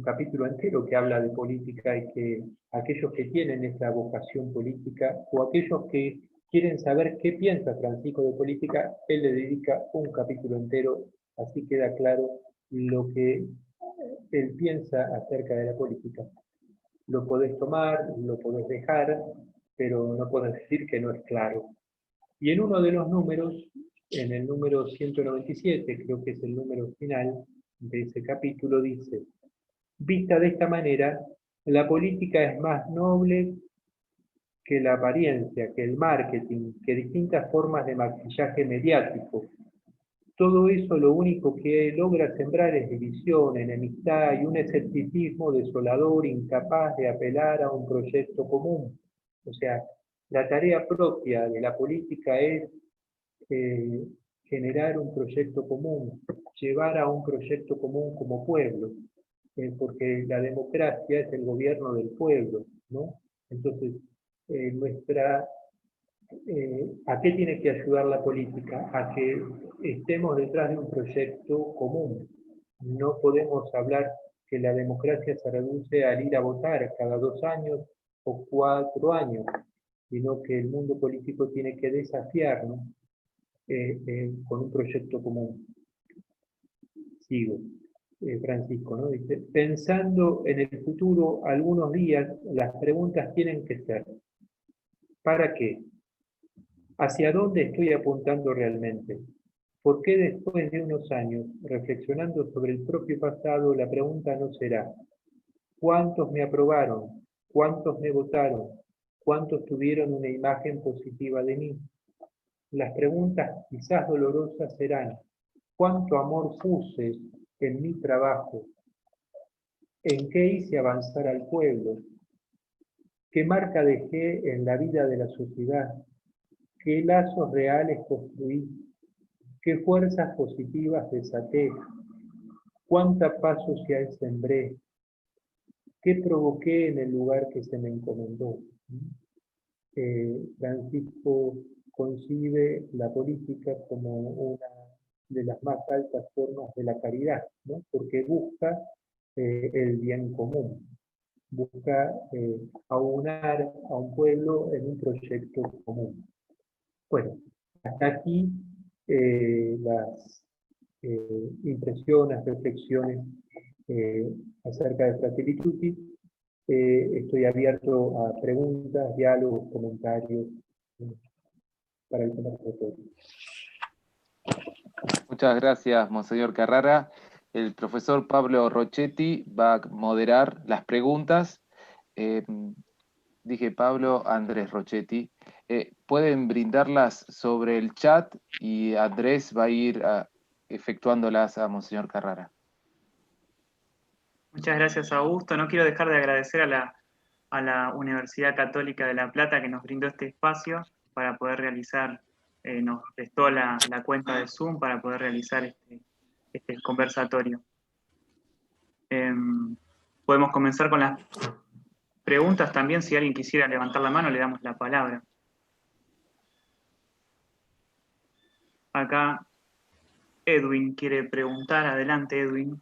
capítulo entero que habla de política y que aquellos que tienen esa vocación política o aquellos que quieren saber qué piensa Francisco de política, él le dedica un capítulo entero, así queda claro lo que él piensa acerca de la política. Lo podés tomar, lo podés dejar, pero no podés decir que no es claro. Y en uno de los números, en el número 197, creo que es el número final de ese capítulo, dice: vista de esta manera, la política es más noble que la apariencia, que el marketing, que distintas formas de maquillaje mediático. Todo eso lo único que logra sembrar es división, enemistad y un escepticismo desolador, incapaz de apelar a un proyecto común. O sea, la tarea propia de la política es generar un proyecto común, llevar a un proyecto común como pueblo, porque la democracia es el gobierno del pueblo, ¿no? Entonces, ¿a qué tiene que ayudar la política? A que estemos detrás de un proyecto común. No podemos hablar que la democracia se reduce al ir a votar cada 2 años o 4 años, sino que el mundo político tiene que desafiarnos con un proyecto común. Sigo, Francisco, ¿no? Dice: pensando en el futuro, algunos días las preguntas tienen que ser: ¿para qué? ¿Hacia dónde estoy apuntando realmente? ¿Por qué después de unos años, reflexionando sobre el propio pasado, la pregunta no será ¿cuántos me aprobaron? ¿Cuántos me votaron? ¿Cuántos tuvieron una imagen positiva de mí? Las preguntas quizás dolorosas serán: ¿cuánto amor puse en mi trabajo? ¿En qué hice avanzar al pueblo? ¿Qué marca dejé en la vida de la sociedad? ¿Qué lazos reales construí? ¿Qué fuerzas positivas desaté? ¿Cuánta paz social sembré? ¿Qué provoqué en el lugar que se me encomendó? Francisco concibe la política como una de las más altas formas de la caridad, ¿no? Porque busca el bien común, busca aunar a un pueblo en un proyecto común. Bueno, hasta aquí las impresiones, reflexiones acerca de Fratelli Tutti. Estoy abierto a preguntas, diálogos, comentarios para el conversatorio. Muchas gracias, Monseñor Carrara. El profesor Pablo Rochetti va a moderar las preguntas. Dije Pablo, Andrés Rochetti. Pueden brindarlas sobre el chat y Andrés va a ir efectuándolas a Monseñor Carrara. Muchas gracias, Augusto. No quiero dejar de agradecer a la Universidad Católica de La Plata que nos brindó este espacio para poder realizar, nos prestó la cuenta de Zoom para poder realizar este conversatorio. Podemos comenzar con las preguntas también. Si alguien quisiera levantar la mano, le damos la palabra. Acá Edwin quiere preguntar. Adelante, Edwin.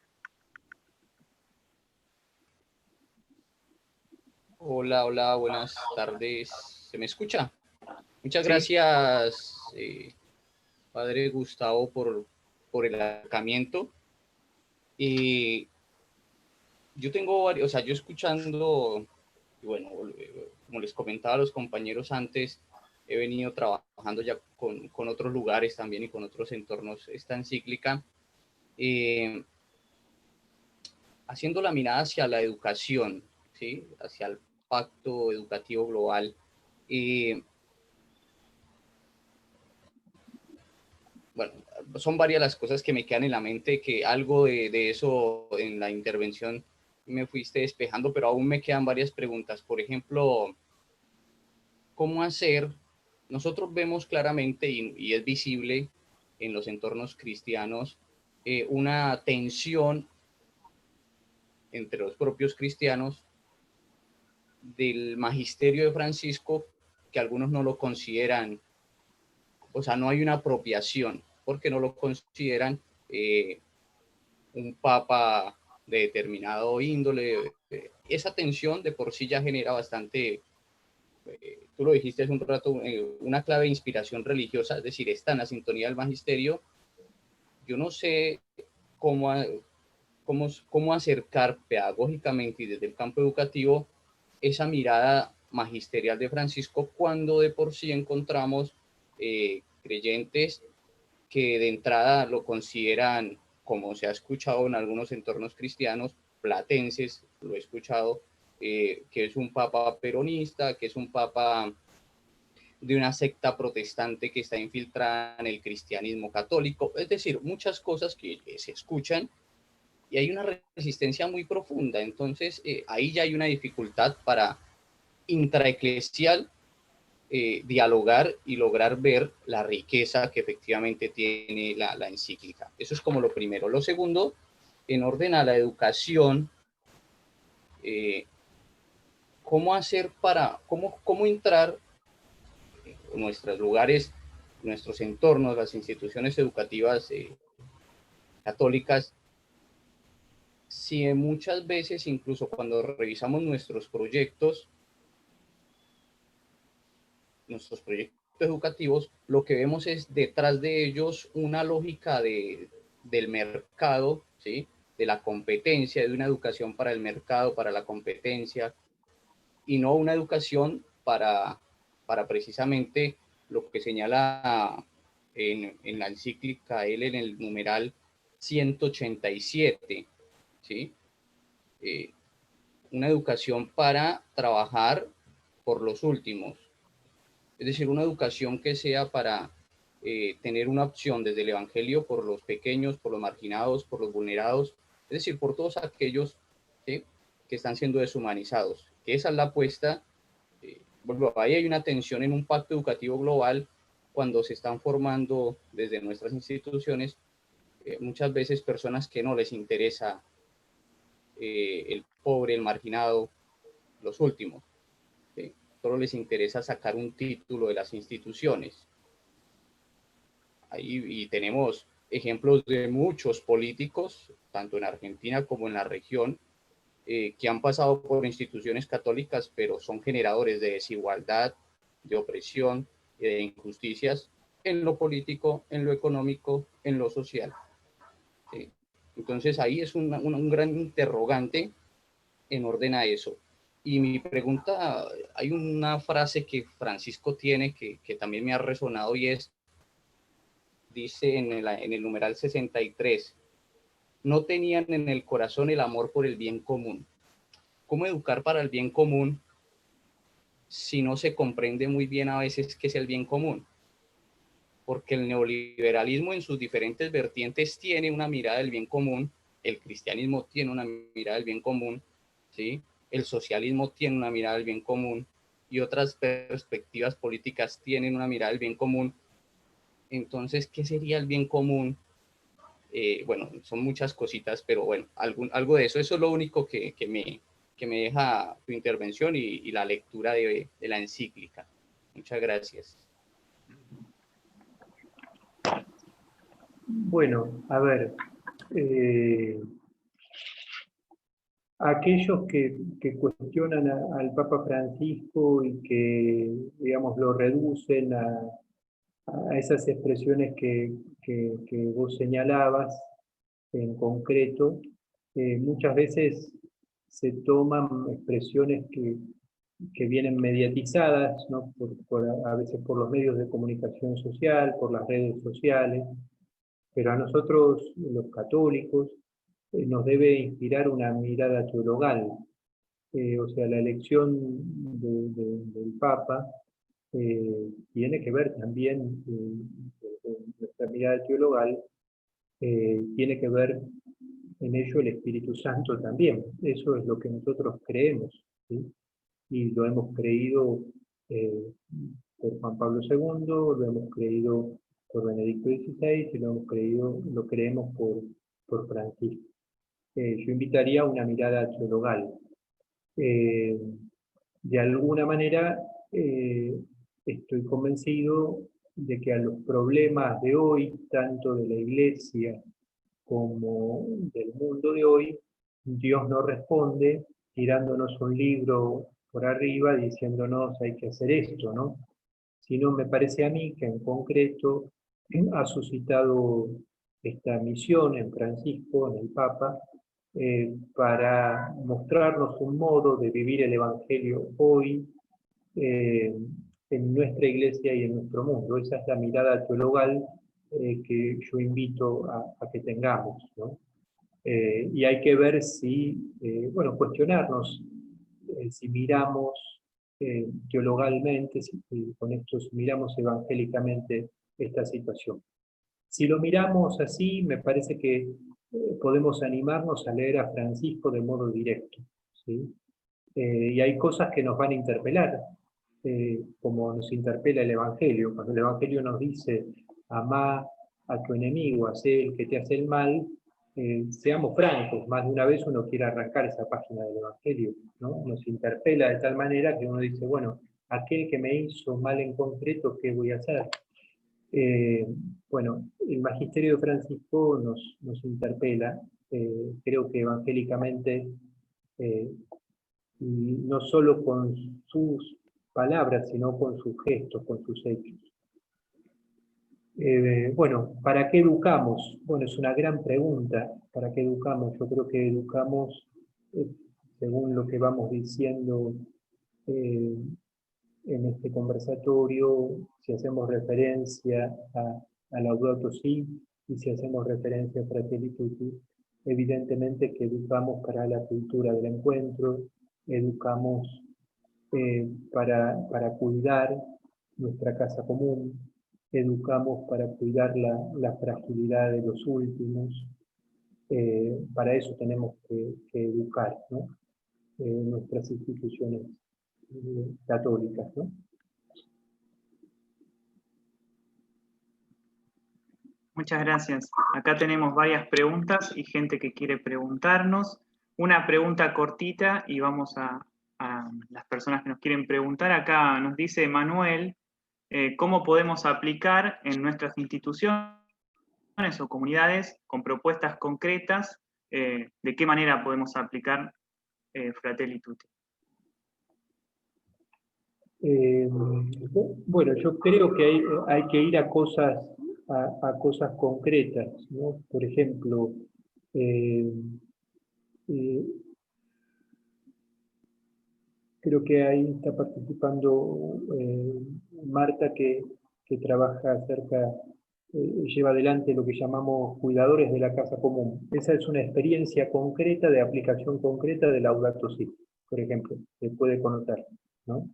Hola, hola, buenas tardes. ¿Se me escucha? Muchas Sí. gracias, Padre Gustavo, por el acercamiento. Yo tengo varios, o sea, yo escuchando, y bueno, como les comentaba a los compañeros antes, he venido trabajando ya con otros lugares también y con otros entornos esta encíclica, haciendo la mirada hacia la educación, ¿sí? Hacia el Pacto Educativo Global. Bueno, son varias las cosas que me quedan en la mente, que algo de eso en la intervención me fuiste despejando, pero aún me quedan varias preguntas. Por ejemplo, ¿cómo hacer? Nosotros vemos claramente y es visible en los entornos cristianos una tensión entre los propios cristianos del magisterio de Francisco, que algunos no lo consideran, o sea, no hay una apropiación, porque no lo consideran un papa de determinado índole. Esa tensión de por sí ya genera bastante tú lo dijiste hace un rato, una clave de inspiración religiosa, es decir, está en la sintonía del magisterio. Yo no sé cómo, cómo acercar pedagógicamente y desde el campo educativo esa mirada magisterial de Francisco cuando de por sí encontramos creyentes que de entrada lo consideran, como se ha escuchado en algunos entornos cristianos, platenses, lo he escuchado, que es un papa peronista, que es un papa de una secta protestante que está infiltrada en el cristianismo católico, es decir, muchas cosas que se escuchan y hay una resistencia muy profunda. Entonces, ahí ya hay una dificultad para intraeclesial dialogar y lograr ver la riqueza que efectivamente tiene la encíclica. Eso es como lo primero. Lo segundo, en orden a la educación, ¿cómo hacer cómo entrar en nuestros lugares, nuestros entornos, las instituciones educativas católicas, si muchas veces, incluso cuando revisamos nuestros proyectos educativos, lo que vemos es detrás de ellos una lógica del mercado, ¿sí? De la competencia, de una educación para el mercado, para la competencia, y no una educación para precisamente lo que señala en la encíclica él en el numeral 187, ¿sí? Una educación para trabajar por los últimos, es decir, una educación que sea para tener una opción desde el Evangelio por los pequeños, por los marginados, por los vulnerados, es decir, por todos aquellos, ¿sí?, que están siendo deshumanizados. Que esa es la apuesta. Bueno, ahí hay una tensión en un pacto educativo global cuando se están formando desde nuestras instituciones muchas veces personas que no les interesa el pobre, el marginado, los últimos. ¿Sí? Solo les interesa sacar un título de las instituciones. Ahí, y tenemos ejemplos de muchos políticos, tanto en Argentina como en la región, que han pasado por instituciones católicas, pero son generadores de desigualdad, de opresión y de injusticias en lo político, en lo económico, en lo social. ¿Sí? Entonces ahí es un gran interrogante en orden a eso. Y mi pregunta, hay una frase que Francisco tiene que también me ha resonado y dice en el numeral 63, no tenían en el corazón el amor por el bien común. ¿Cómo educar para el bien común si no se comprende muy bien a veces qué es el bien común? Porque el neoliberalismo en sus diferentes vertientes tiene una mirada del bien común, el cristianismo tiene una mirada del bien común, ¿sí? El socialismo tiene una mirada del bien común y otras perspectivas políticas tienen una mirada del bien común. Entonces, ¿qué sería el bien común? Bueno, son muchas cositas, pero bueno, algo de eso. Eso es lo único que me deja tu intervención y la lectura de la encíclica. Muchas gracias. Bueno, a ver, aquellos que cuestionan al Papa Francisco y que, digamos, lo reducen a esas expresiones que vos señalabas en concreto, muchas veces se toman expresiones que vienen mediatizadas, ¿no? A veces por los medios de comunicación social, por las redes sociales, pero a nosotros, los católicos, nos debe inspirar una mirada teologal. O sea, la elección del Papa tiene que ver también, nuestra mirada teologal, tiene que ver en ello el Espíritu Santo también. Eso es lo que nosotros creemos, ¿sí? Y lo hemos creído por Juan Pablo II, lo hemos creído por Benedicto XVI y lo creemos por Francisco. Yo invitaría a una mirada teologal. De alguna manera, estoy convencido de que a los problemas de hoy, tanto de la Iglesia como del mundo de hoy, Dios no responde tirándonos un libro por arriba diciéndonos hay que hacer esto, ¿no? Sino me parece a mí que en concreto ha suscitado esta misión en Francisco, en el Papa, para mostrarnos un modo de vivir el Evangelio hoy en nuestra iglesia y en nuestro mundo. Esa es la mirada teologal que yo invito a que tengamos, ¿no? Y hay que ver si, bueno, cuestionarnos si miramos teologalmente, si con esto miramos evangélicamente esta situación. Si lo miramos así, me parece que podemos animarnos a leer a Francisco de modo directo, ¿sí? Y hay cosas que nos van a interpelar, como nos interpela el Evangelio. Cuando el Evangelio nos dice, amá a tu enemigo, hacé el que te hace el mal, seamos francos, más de una vez uno quiere arrancar esa página del Evangelio, ¿no? Nos interpela de tal manera que uno dice, bueno, aquel que me hizo mal en concreto, ¿qué voy a hacer? Bueno, el magisterio de Francisco nos interpela, creo que evangélicamente, y no solo con sus palabras, sino con sus gestos, con sus hechos. Bueno, ¿para qué educamos? Bueno, es una gran pregunta. ¿Para qué educamos? Yo creo que educamos, según lo que vamos diciendo en este conversatorio, si hacemos referencia a Laudato Si y si hacemos referencia a Fratelli Tutti, evidentemente que educamos para la cultura del encuentro, educamos para cuidar nuestra casa común, educamos para cuidar la fragilidad de los últimos, para eso tenemos que educar, ¿no? Nuestras instituciones católicas, ¿no? Muchas gracias. Acá tenemos varias preguntas y gente que quiere preguntarnos. Una pregunta cortita y vamos a las personas que nos quieren preguntar. Acá nos dice Manuel, ¿cómo podemos aplicar en nuestras instituciones o comunidades con propuestas concretas? ¿De qué manera podemos aplicar Fratelli Tutti? Bueno, yo creo que hay que ir a cosas concretas, ¿no? Por ejemplo, creo que ahí está participando Marta, que trabaja lleva adelante lo que llamamos cuidadores de la casa común. Esa es una experiencia concreta, de aplicación concreta de Laudato Si, por ejemplo, se puede connotar, ¿no?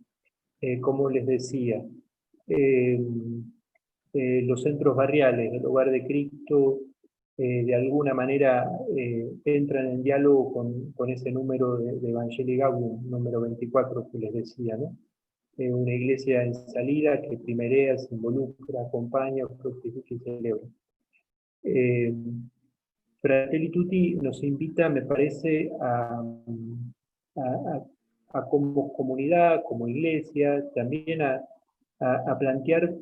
Como les decía, los centros barriales del Hogar de Cristo de alguna manera entran en diálogo con ese número de Evangelii Gaudium, número 24 que les decía, ¿no? Una iglesia en salida que primerea, se involucra, acompaña, fructifica y celebra. Fratelli Tutti nos invita, me parece, a como comunidad, como iglesia, también a plantear,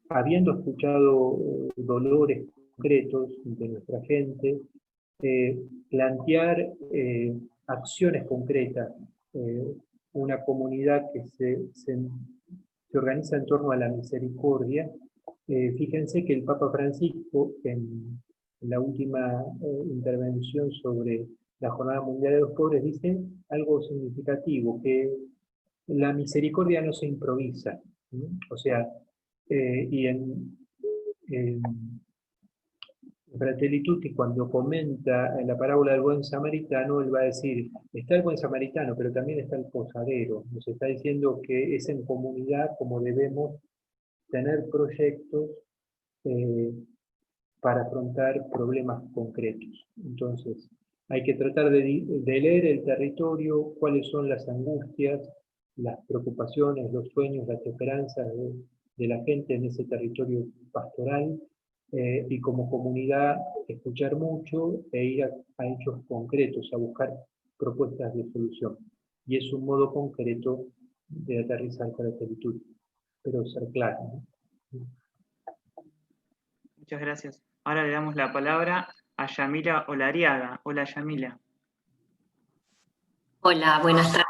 habiendo escuchado dolores concretos de nuestra gente, plantear acciones concretas, una comunidad que se organiza en torno a la misericordia. Fíjense que el Papa Francisco, en la última intervención sobre la Jornada Mundial de los Pobres, dice algo significativo, que la misericordia no se improvisa, ¿no? O sea, y en Fratelli Tutti, cuando comenta en la parábola del buen samaritano, él va a decir, está el buen samaritano, pero también está el posadero. Nos está diciendo que es en comunidad como debemos tener proyectos para afrontar problemas concretos. Entonces, hay que tratar de leer el territorio, cuáles son las angustias, las preocupaciones, los sueños, las esperanzas de la gente en ese territorio pastoral, y como comunidad escuchar mucho e ir a hechos concretos, a buscar propuestas de solución. Y es un modo concreto de aterrizar Fratelli Tutti, pero ser claro, ¿no? Muchas gracias. Ahora le damos la palabra a Yamila Olariaga. Hola, Yamila. Hola, buenas tardes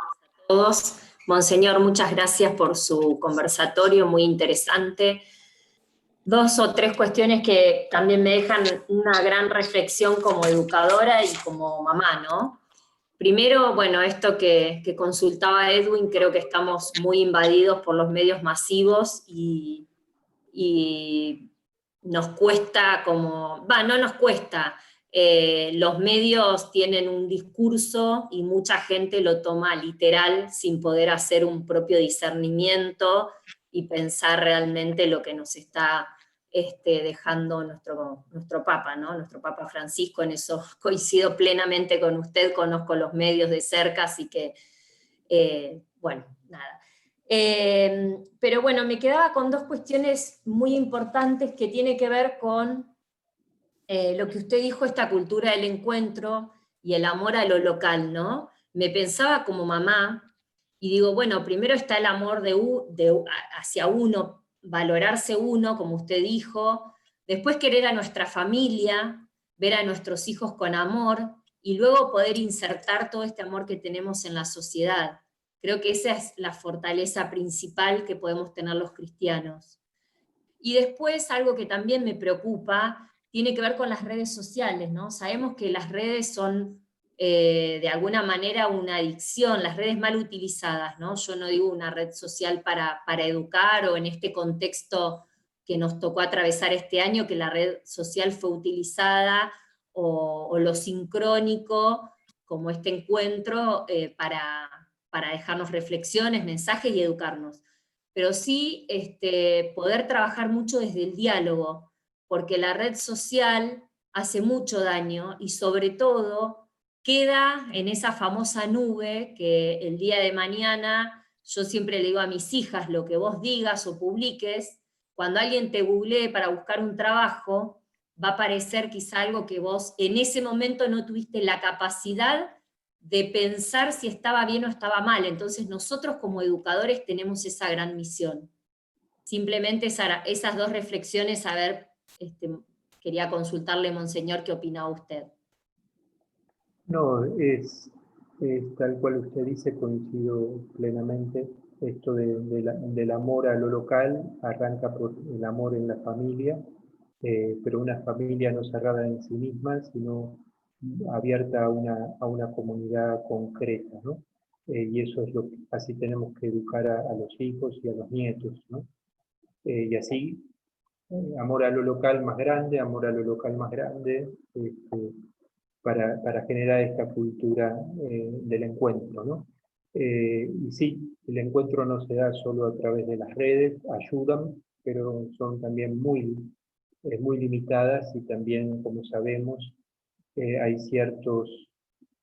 a todos. Monseñor, muchas gracias por su conversatorio, muy interesante. 2 o 3 cuestiones que también me dejan una gran reflexión como educadora y como mamá, ¿no? Primero, bueno, esto que consultaba Edwin, creo que estamos muy invadidos por los medios masivos y nos cuesta como, no nos cuesta, los medios tienen un discurso y mucha gente lo toma literal sin poder hacer un propio discernimiento y pensar realmente lo que nos está dejando nuestro Papa, ¿no? Nuestro Papa Francisco. En eso coincido plenamente con usted, conozco los medios de cerca, así que, bueno, nada. Pero bueno, me quedaba con 2 cuestiones muy importantes que tiene que ver con lo que usted dijo, esta cultura del encuentro y el amor a lo local, ¿no? Me pensaba como mamá y digo, bueno, primero está el amor hacia uno, valorarse uno, como usted dijo, después querer a nuestra familia, ver a nuestros hijos con amor y luego poder insertar todo este amor que tenemos en la sociedad. Creo que esa es la fortaleza principal que podemos tener los cristianos. Y después, algo que también me preocupa, tiene que ver con las redes sociales, ¿no? Sabemos que las redes son, de alguna manera, una adicción, las redes mal utilizadas, ¿no? Yo no digo una red social para educar, o en este contexto que nos tocó atravesar este año, que la red social fue utilizada, o lo sincrónico, como este encuentro, para dejarnos reflexiones, mensajes y educarnos. Pero sí poder trabajar mucho desde el diálogo, porque la red social hace mucho daño y sobre todo queda en esa famosa nube que el día de mañana, yo siempre le digo a mis hijas, lo que vos digas o publiques, cuando alguien te googlee para buscar un trabajo, va a aparecer quizá algo que vos en ese momento no tuviste la capacidad de pensar si estaba bien o estaba mal. Entonces nosotros como educadores tenemos esa gran misión. Simplemente esas 2 reflexiones, a ver, quería consultarle, Monseñor, ¿qué opinaba usted? No, es tal cual usted dice, coincido plenamente. Esto del amor a lo local arranca por el amor en la familia, pero una familia no cerrada en sí misma, sino abierta a una comunidad concreta, ¿no? Y eso es lo que así tenemos que educar a los hijos y a los nietos, ¿no? Y así, amor a lo local más grande, amor a lo local más grande, para generar esta cultura del encuentro, ¿no? Y sí, el encuentro no se da solo a través de las redes, ayudan, pero son también muy limitadas y también, como sabemos, hay ciertos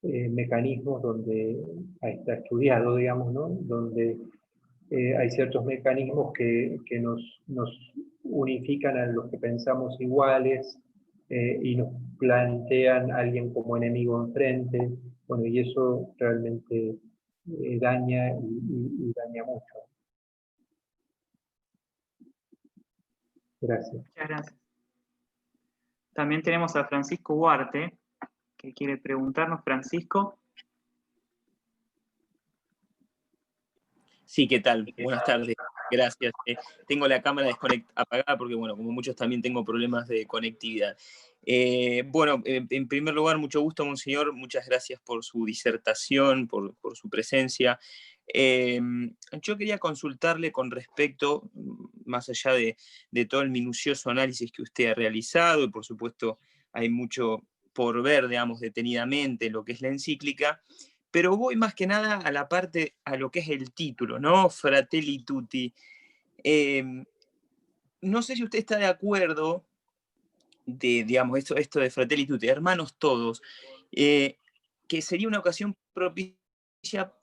mecanismos donde, está estudiado, digamos, ¿no? Donde hay ciertos mecanismos que nos unifican a los que pensamos iguales y nos plantean a alguien como enemigo enfrente. Bueno, y eso realmente daña y daña mucho. Gracias. Muchas gracias. También tenemos a Francisco Huarte, que quiere preguntarnos. Francisco. Sí, ¿qué tal? Buenas tardes, gracias. Tengo la cámara apagada porque, bueno, como muchos también tengo problemas de conectividad. Bueno, en primer lugar, mucho gusto, Monseñor. Muchas gracias por su disertación, por su presencia. Yo quería consultarle con respecto, más allá de todo el minucioso análisis que usted ha realizado, y por supuesto hay mucho por ver, digamos, detenidamente lo que es la encíclica, pero voy más que nada a la parte, a lo que es el título, ¿no? Fratelli Tutti. No sé si usted está de acuerdo digamos, esto de Fratelli Tutti, hermanos todos, que sería una ocasión propicia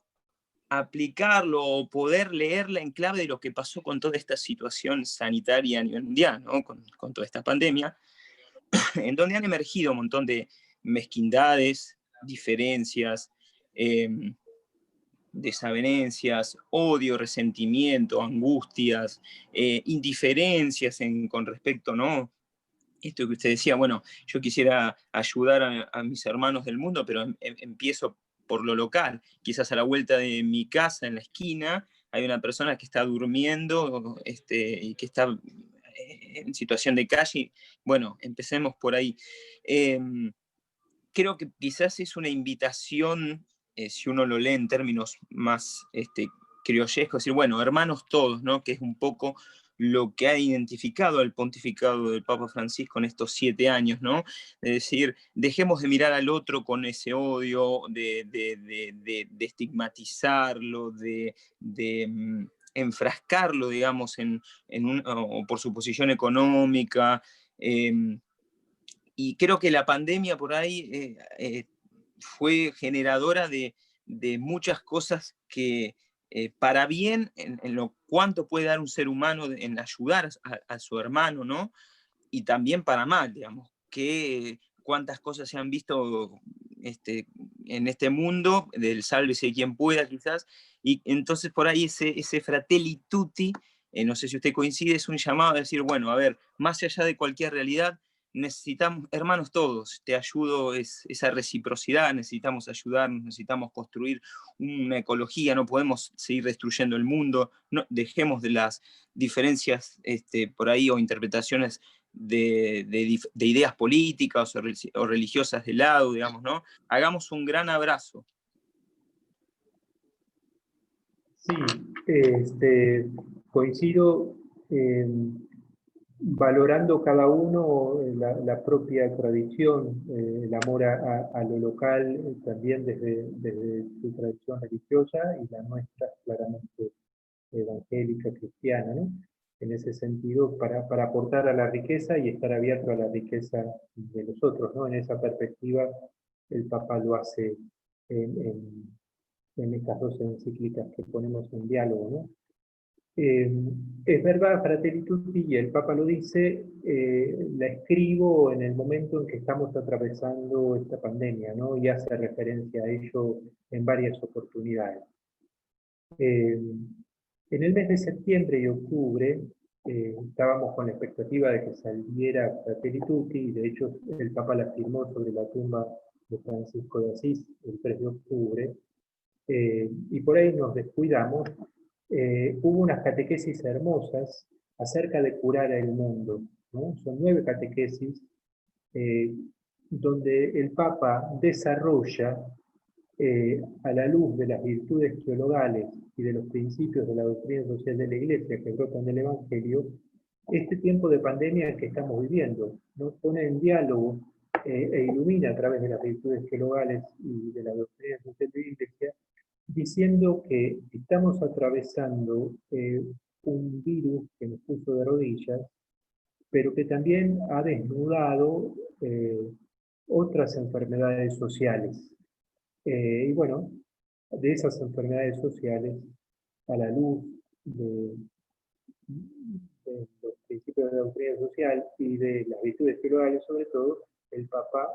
aplicarlo o poder leerla en clave de lo que pasó con toda esta situación sanitaria a nivel mundial, ¿no? Con toda esta pandemia, en donde han emergido un montón de mezquindades, diferencias, desavenencias, odio, resentimiento, angustias, indiferencias con respecto, ¿no? Esto que usted decía, bueno, yo quisiera ayudar a mis hermanos del mundo, pero empiezo por lo local. Quizás a la vuelta de mi casa, en la esquina, hay una persona que está durmiendo y que está en situación de calle. Bueno, empecemos por ahí. Creo que quizás es una invitación, si uno lo lee en términos más criollescos, decir, bueno, hermanos todos, ¿no? Que es un poco lo que ha identificado el pontificado del Papa Francisco en estos 7 años, ¿no? Es decir, dejemos de mirar al otro con ese odio, de estigmatizarlo, de enfrascarlo, digamos, o por su posición económica. Y creo que la pandemia por ahí fue generadora de muchas cosas que, para bien, en lo cuánto puede dar un ser humano en ayudar a su hermano, ¿no? Y también para mal, digamos, que cuántas cosas se han visto en este mundo, del sálvese quien pueda quizás, y entonces por ahí ese fratelli tutti, no sé si usted coincide, es un llamado a decir, bueno, a ver, más allá de cualquier realidad, necesitamos, hermanos todos, te ayudo, esa reciprocidad, necesitamos ayudarnos, necesitamos construir una ecología, no podemos seguir destruyendo el mundo, no, dejemos de las diferencias por ahí o interpretaciones de ideas políticas o religiosas de lado, digamos, ¿no? Hagamos un gran abrazo. Sí, coincido, valorando cada uno la propia tradición, el amor a lo local, también desde su tradición religiosa y la nuestra claramente evangélica, cristiana, ¿no? En ese sentido, para aportar a la riqueza y estar abierto a la riqueza de los otros, ¿no? En esa perspectiva, el Papa lo hace en estas 2 encíclicas que ponemos en diálogo, ¿no? Es verdad, Fratelli Tutti, y el Papa lo dice, la escribo en el momento en que estamos atravesando esta pandemia, ¿no? Y hace referencia a ello en varias oportunidades. En el mes de septiembre y octubre estábamos con la expectativa de que saliera Fratelli Tutti, y de hecho el Papa la firmó sobre la tumba de Francisco de Asís el 3 de octubre, y por ahí nos descuidamos. Hubo unas catequesis hermosas acerca de curar el mundo, ¿no? Son 9 catequesis donde el Papa desarrolla, a la luz de las virtudes teologales y de los principios de la doctrina social de la Iglesia que brotan del Evangelio, este tiempo de pandemia que estamos viviendo, ¿no? Pone en diálogo e ilumina a través de las virtudes teologales y de la doctrina social de la Iglesia, diciendo que estamos atravesando un virus que nos puso de rodillas, pero que también ha desnudado otras enfermedades sociales. Y bueno, de esas enfermedades sociales, a la luz de los principios de la doctrina social y de las virtudes teologales sobre todo, el Papa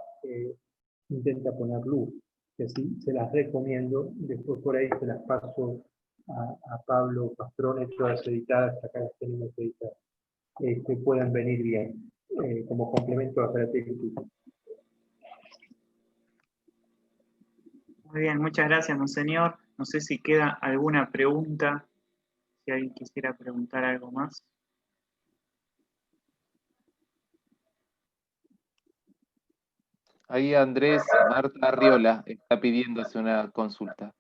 intenta poner luz. Y así se las recomiendo, después por ahí se las paso a Pablo Pastrone, todas editadas, acá las tenemos editadas, que puedan venir bien, como complemento a Fratelli Tutti. Muy bien, muchas gracias, monseñor. No sé si queda alguna pregunta, si alguien quisiera preguntar algo más. Ahí Andrés Marta Arriola está pidiéndose una consulta.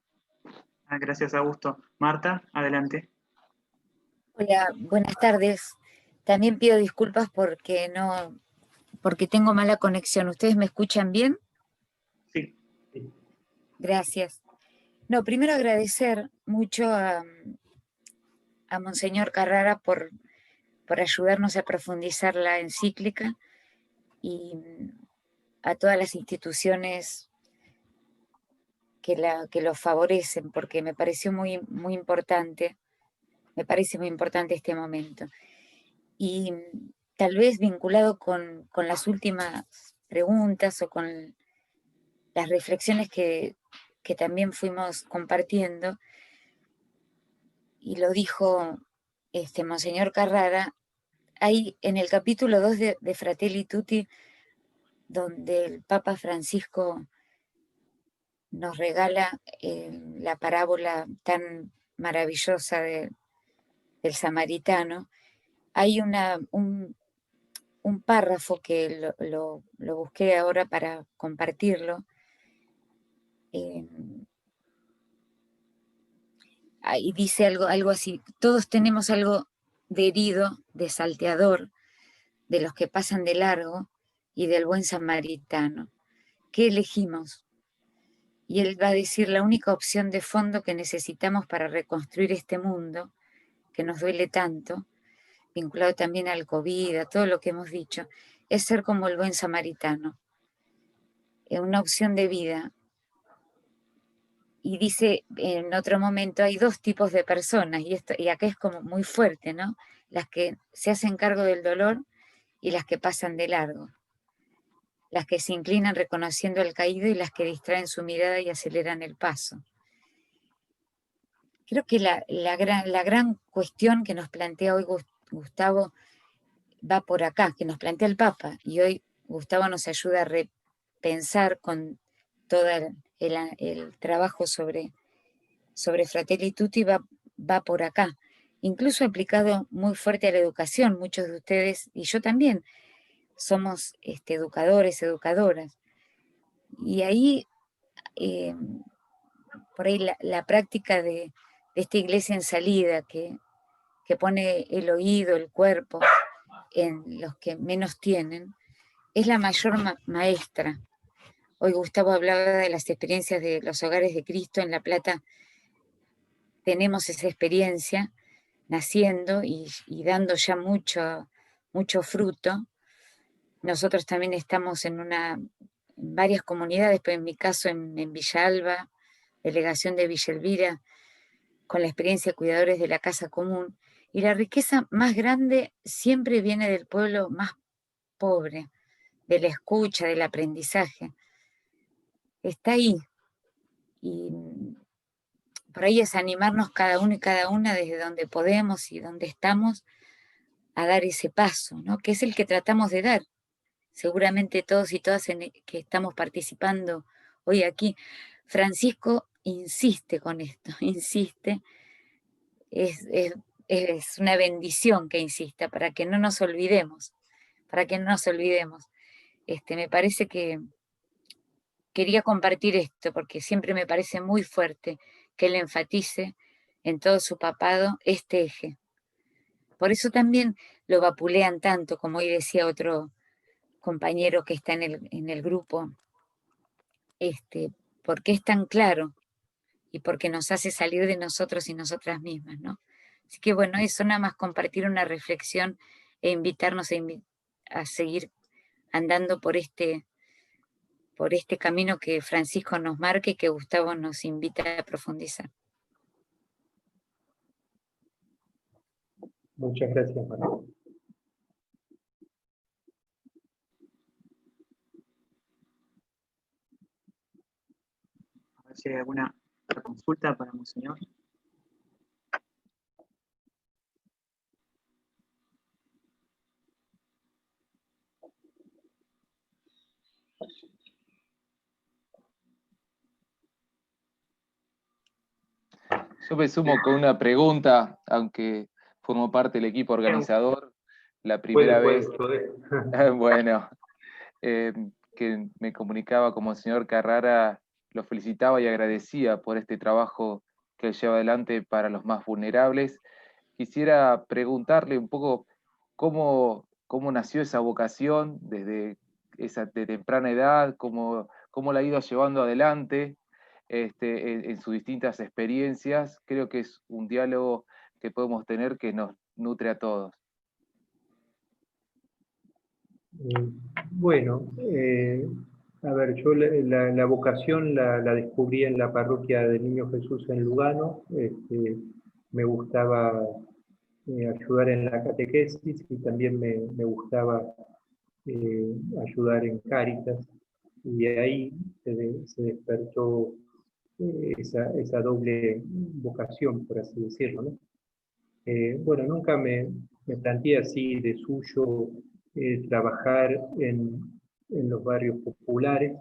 Gracias, Augusto. Marta, adelante. Hola, buenas tardes. También pido disculpas porque tengo mala conexión. ¿Ustedes me escuchan bien? Sí. Gracias. No, primero agradecer mucho a Monseñor Carrara por ayudarnos a profundizar la encíclica y a todas las instituciones que lo favorecen, porque me pareció muy importante. Me parece muy importante este momento. Y tal vez vinculado con las últimas preguntas o con las reflexiones que también fuimos compartiendo, y lo dijo Monseñor Carrara, hay en el capítulo 2 de Fratelli Tutti, donde el Papa Francisco nos regala la parábola tan maravillosa del samaritano, hay un párrafo que lo busqué ahora para compartirlo. Y dice algo así: todos tenemos algo de herido, de salteador, de los que pasan de largo y del buen samaritano. ¿Qué elegimos? Y él va a decir: la única opción de fondo que necesitamos para reconstruir este mundo, que nos duele tanto, vinculado también al COVID, a todo lo que hemos dicho, es ser como el buen samaritano. Es una opción de vida. Y dice en otro momento, hay dos tipos de personas, y acá es como muy fuerte, ¿no? Las que se hacen cargo del dolor y las que pasan de largo. Las que se inclinan reconociendo al caído y las que distraen su mirada y aceleran el paso. Creo que la gran cuestión que nos plantea hoy Gustavo va por acá, que nos plantea el Papa, y hoy Gustavo nos ayuda a repensar con todo el trabajo sobre Fratelli Tutti, va por acá, incluso aplicado muy fuerte a la educación. Muchos de ustedes, y yo también, somos educadores, educadoras, y ahí, por ahí la práctica de esta iglesia en salida, que pone el oído, el cuerpo, en los que menos tienen, es la mayor maestra. Hoy Gustavo hablaba de las experiencias de los hogares de Cristo. En La Plata tenemos esa experiencia naciendo y dando ya mucho fruto. Nosotros también estamos en varias comunidades, pero en mi caso en Villa Alba, delegación de Villa Elvira, con la experiencia de cuidadores de la casa común, y la riqueza más grande siempre viene del pueblo más pobre, de la escucha, del aprendizaje. Está ahí. Y por ahí es animarnos cada uno y cada una desde donde podemos y donde estamos a dar ese paso, ¿no? Que es el que tratamos de dar. Seguramente todos y todas que estamos participando hoy aquí. Francisco insiste con esto, insiste. Es una bendición que insista, para que no nos olvidemos, me parece que quería compartir esto, porque siempre me parece muy fuerte que él enfatice en todo su papado este eje. Por eso también lo vapulean tanto, como hoy decía otro compañero que está en el grupo, porque es tan claro y porque nos hace salir de nosotros y nosotras mismas, ¿no? Así que bueno, eso nada más, compartir una reflexión e invitarnos a seguir andando por este camino que Francisco nos marca y que Gustavo nos invita a profundizar. Muchas gracias, María. A ver si hay alguna consulta para Monseñor. Yo me sumo con una pregunta, aunque formo parte del equipo organizador. La primera vez, bueno, que me comunicaba como el señor Carrara, lo felicitaba y agradecía por este trabajo que él lleva adelante para los más vulnerables. Quisiera preguntarle un poco cómo nació esa vocación de temprana edad, cómo la ha ido llevando adelante en sus distintas experiencias. Creo que es un diálogo que podemos tener que nos nutre a todos. Bueno, a ver, yo la vocación la descubrí en la parroquia del Niño Jesús en Lugano. Me gustaba ayudar en la catequesis y también me gustaba ayudar en Cáritas, y ahí se despertó esa doble vocación, por así decirlo, ¿no? Bueno, nunca me planteé así de suyo trabajar en los barrios populares.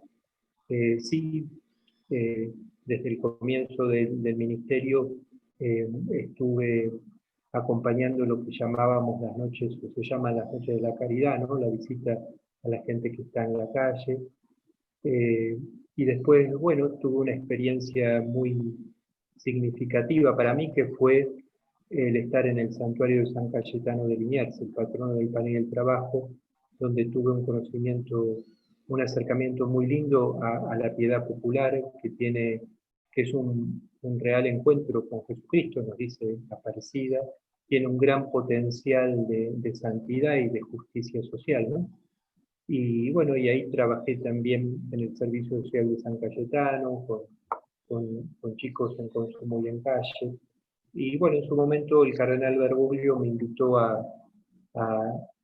Sí, Desde el comienzo del ministerio estuve acompañando lo que llamábamos las noches, que se llaman las noches de la caridad, ¿no? La visita a la gente que está en la calle. Y después, bueno, tuve una experiencia muy significativa para mí, que fue el estar en el santuario de San Cayetano de Liniers, el patrono del pan y del trabajo, donde tuve un conocimiento, un acercamiento muy lindo a la piedad popular, que es un real encuentro con Jesucristo, nos dice Aparecida, tiene un gran potencial de santidad y de justicia social, ¿no? Y bueno, y ahí trabajé también en el Servicio Social de San Cayetano, con chicos en consumo y en calle. Y bueno, en su momento el cardenal Bergoglio me invitó a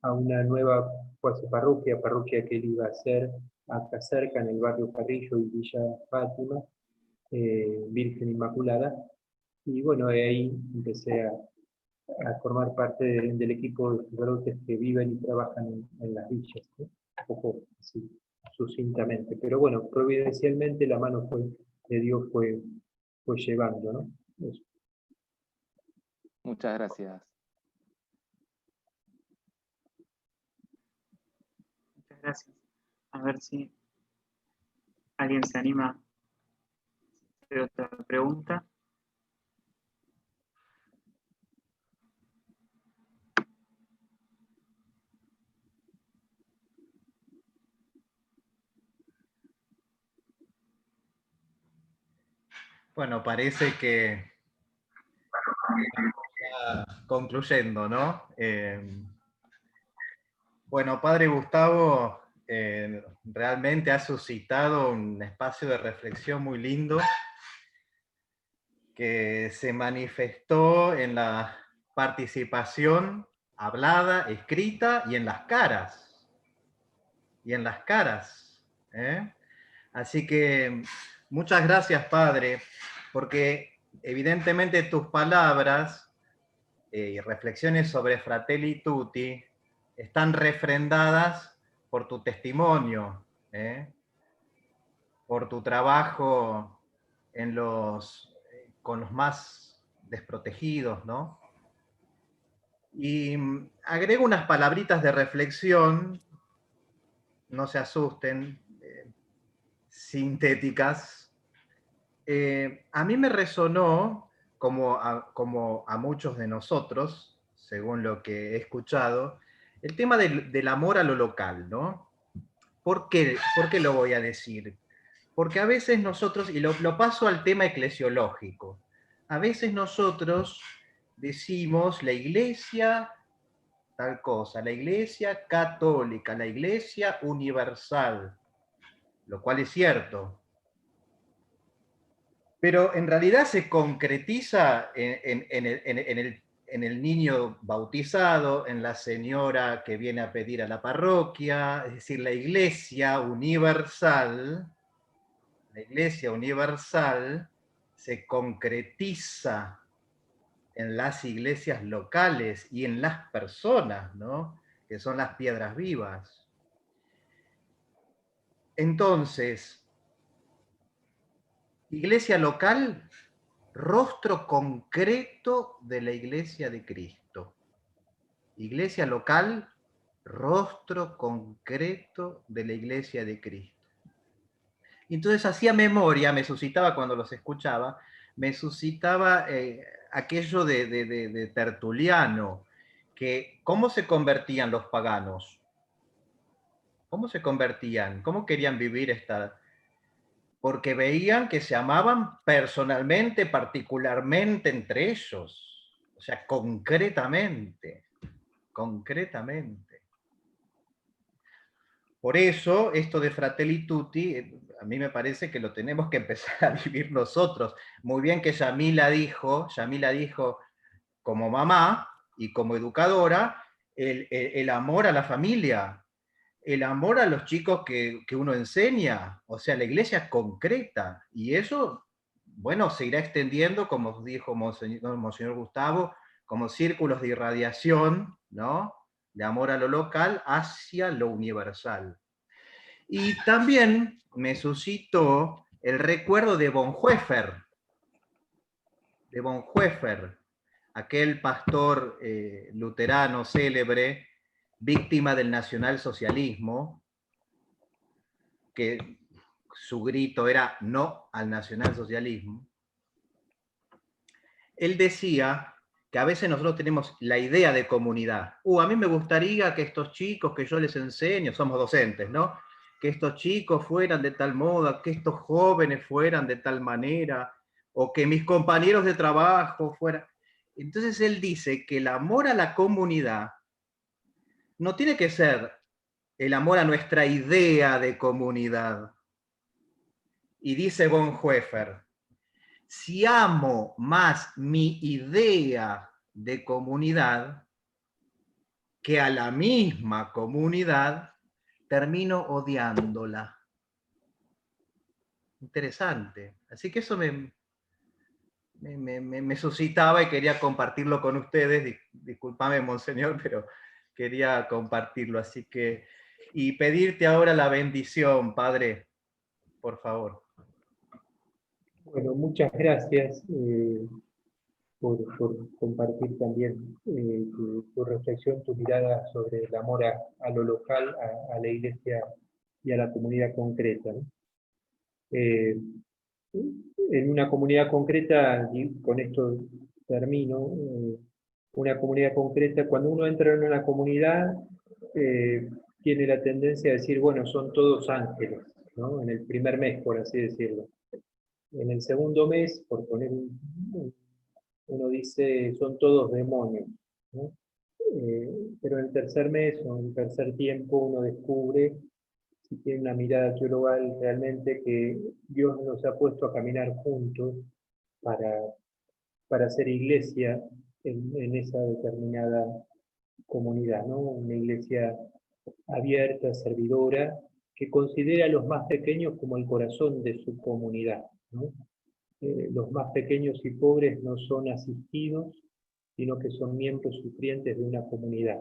una nueva cuasi parroquia que él iba a hacer acá cerca, en el barrio Carrillo y Villa Fátima, Virgen Inmaculada. Y bueno, ahí empecé a formar parte del equipo de sacerdotes que viven y trabajan en las villas, ¿no? Un poco así, sucintamente. Pero bueno, providencialmente la mano de Dios fue llevando, ¿no? Eso. Muchas gracias. Muchas gracias. A ver si alguien se anima a hacer otra pregunta. Bueno, parece que concluyendo, ¿no? Bueno, Padre Gustavo, realmente ha suscitado un espacio de reflexión muy lindo que se manifestó en la participación hablada, escrita y en las caras. Así que muchas gracias, Padre, porque evidentemente tus palabras y reflexiones sobre Fratelli Tutti están refrendadas por tu testimonio, por tu trabajo con los más desprotegidos, ¿no? Y agrego unas palabritas de reflexión, no se asusten, sintéticas. A mí me resonó, como a muchos de nosotros, según lo que he escuchado, el tema del amor a lo local, ¿no? ¿Por qué lo voy a decir? Porque a veces nosotros, y lo paso al tema eclesiológico, a veces nosotros decimos la iglesia tal cosa, la iglesia católica, la iglesia universal, lo cual es cierto. Pero en realidad se concretiza en el niño bautizado, en la señora que viene a pedir a la parroquia, es decir, la iglesia universal se concretiza en las iglesias locales y en las personas, ¿no? Que son las piedras vivas. Entonces, iglesia local, rostro concreto de la iglesia de Cristo. Iglesia local, rostro concreto de la iglesia de Cristo. Entonces hacía memoria, me suscitaba cuando los escuchaba, me suscitaba aquello de Tertuliano, que ¿cómo se convertían los paganos? ¿Cómo se convertían? ¿Cómo querían vivir esta? Porque veían que se amaban personalmente, particularmente entre ellos, o sea, concretamente. Por eso, esto de Fratelli Tutti, a mí me parece que lo tenemos que empezar a vivir nosotros. Muy bien que Yamila dijo como mamá y como educadora, el amor a la familia, el amor a los chicos que uno enseña, o sea, la iglesia concreta. Y eso, bueno, se irá extendiendo, como dijo Monseñor Gustavo, como círculos de irradiación, ¿no? De amor a lo local hacia lo universal. Y también me suscitó el recuerdo de Bonhoeffer, aquel pastor luterano célebre, víctima del nacionalsocialismo, que su grito era no al nacionalsocialismo. Él decía que a veces nosotros tenemos la idea de comunidad. A mí me gustaría que estos chicos que yo les enseño, somos docentes, ¿no? Que estos chicos fueran de tal modo, que estos jóvenes fueran de tal manera, o que mis compañeros de trabajo fueran. Entonces él dice que el amor a la comunidad no tiene que ser el amor a nuestra idea de comunidad. Y dice Bonhoeffer, si amo más mi idea de comunidad que a la misma comunidad, termino odiándola. Interesante. Así que eso me suscitaba y quería compartirlo con ustedes. Discúlpame, monseñor, pero quería compartirlo. Así que, y pedirte ahora la bendición, Padre, por favor. Bueno, muchas gracias por compartir también tu reflexión, tu mirada sobre el amor a lo local, a la iglesia y a la comunidad concreta, ¿no? En una comunidad concreta, y con esto termino, una comunidad concreta, cuando uno entra en una comunidad, tiene la tendencia a decir, bueno, son todos ángeles, ¿no? En el primer mes, por así decirlo. En el segundo mes, por poner uno dice, son todos demonios, ¿no? Pero en el tercer mes o en el tercer tiempo uno descubre, si tiene una mirada teologal realmente, que Dios nos ha puesto a caminar juntos para hacer iglesia en esa determinada comunidad, ¿no? Una iglesia abierta, servidora, que considera a los más pequeños como el corazón de su comunidad, ¿no? Los más pequeños y pobres no son asistidos, sino que son miembros sufrientes de una comunidad.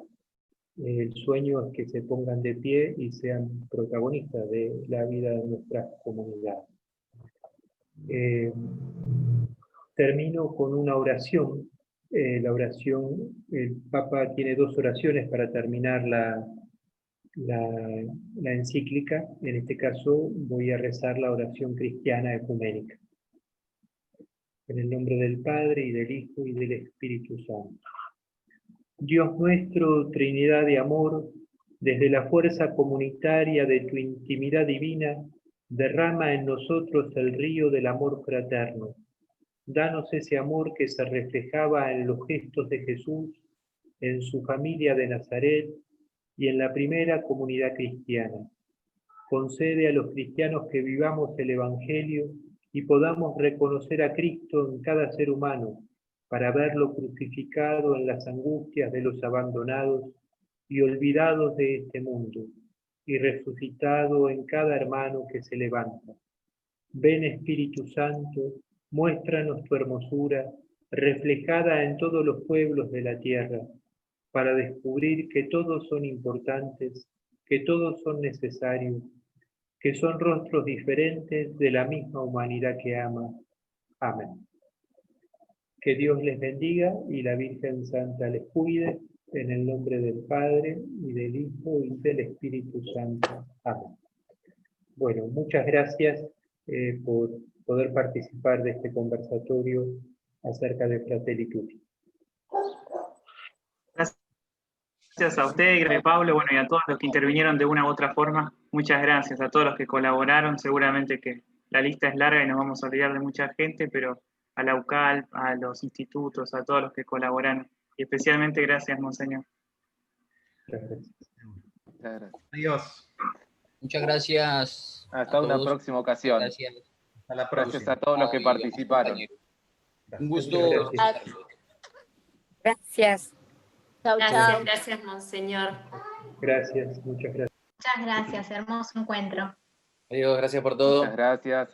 El sueño es que se pongan de pie y sean protagonistas de la vida de nuestra comunidad. Termino con una oración. La oración, el Papa tiene 2 oraciones para terminar la encíclica. En este caso voy a rezar la oración cristiana ecuménica. En el nombre del Padre, y del Hijo, y del Espíritu Santo. Dios nuestro, Trinidad de amor, desde la fuerza comunitaria de tu intimidad divina, derrama en nosotros el río del amor fraterno. Danos ese amor que se reflejaba en los gestos de Jesús, en su familia de Nazaret y en la primera comunidad cristiana. Concede a los cristianos que vivamos el Evangelio y podamos reconocer a Cristo en cada ser humano, para verlo crucificado en las angustias de los abandonados y olvidados de este mundo, y resucitado en cada hermano que se levanta. Ven, Espíritu Santo, muéstranos tu hermosura, reflejada en todos los pueblos de la tierra, para descubrir que todos son importantes, que todos son necesarios, que son rostros diferentes de la misma humanidad que ama. Amén. Que Dios les bendiga y la Virgen Santa les cuide, en el nombre del Padre, y del Hijo, y del Espíritu Santo. Amén. Bueno, muchas gracias por poder participar de este conversatorio acerca de Fratelli Tutti. Gracias a usted, gracias a Pablo, bueno, y a todos los que intervinieron de una u otra forma. Muchas gracias a todos los que colaboraron. Seguramente que la lista es larga y nos vamos a olvidar de mucha gente, pero a la UCAL, a los institutos, a todos los que colaboraron. Y especialmente gracias, monseñor. Gracias. Adiós. Muchas gracias. Hasta una próxima ocasión. Gracias. Hasta la próxima. Gracias a todos los que participaron. Un gusto. Gracias. Chau, chau. Gracias, monseñor. Gracias, muchas gracias. Muchas gracias, hermoso encuentro. Adiós, gracias por todo. Muchas gracias.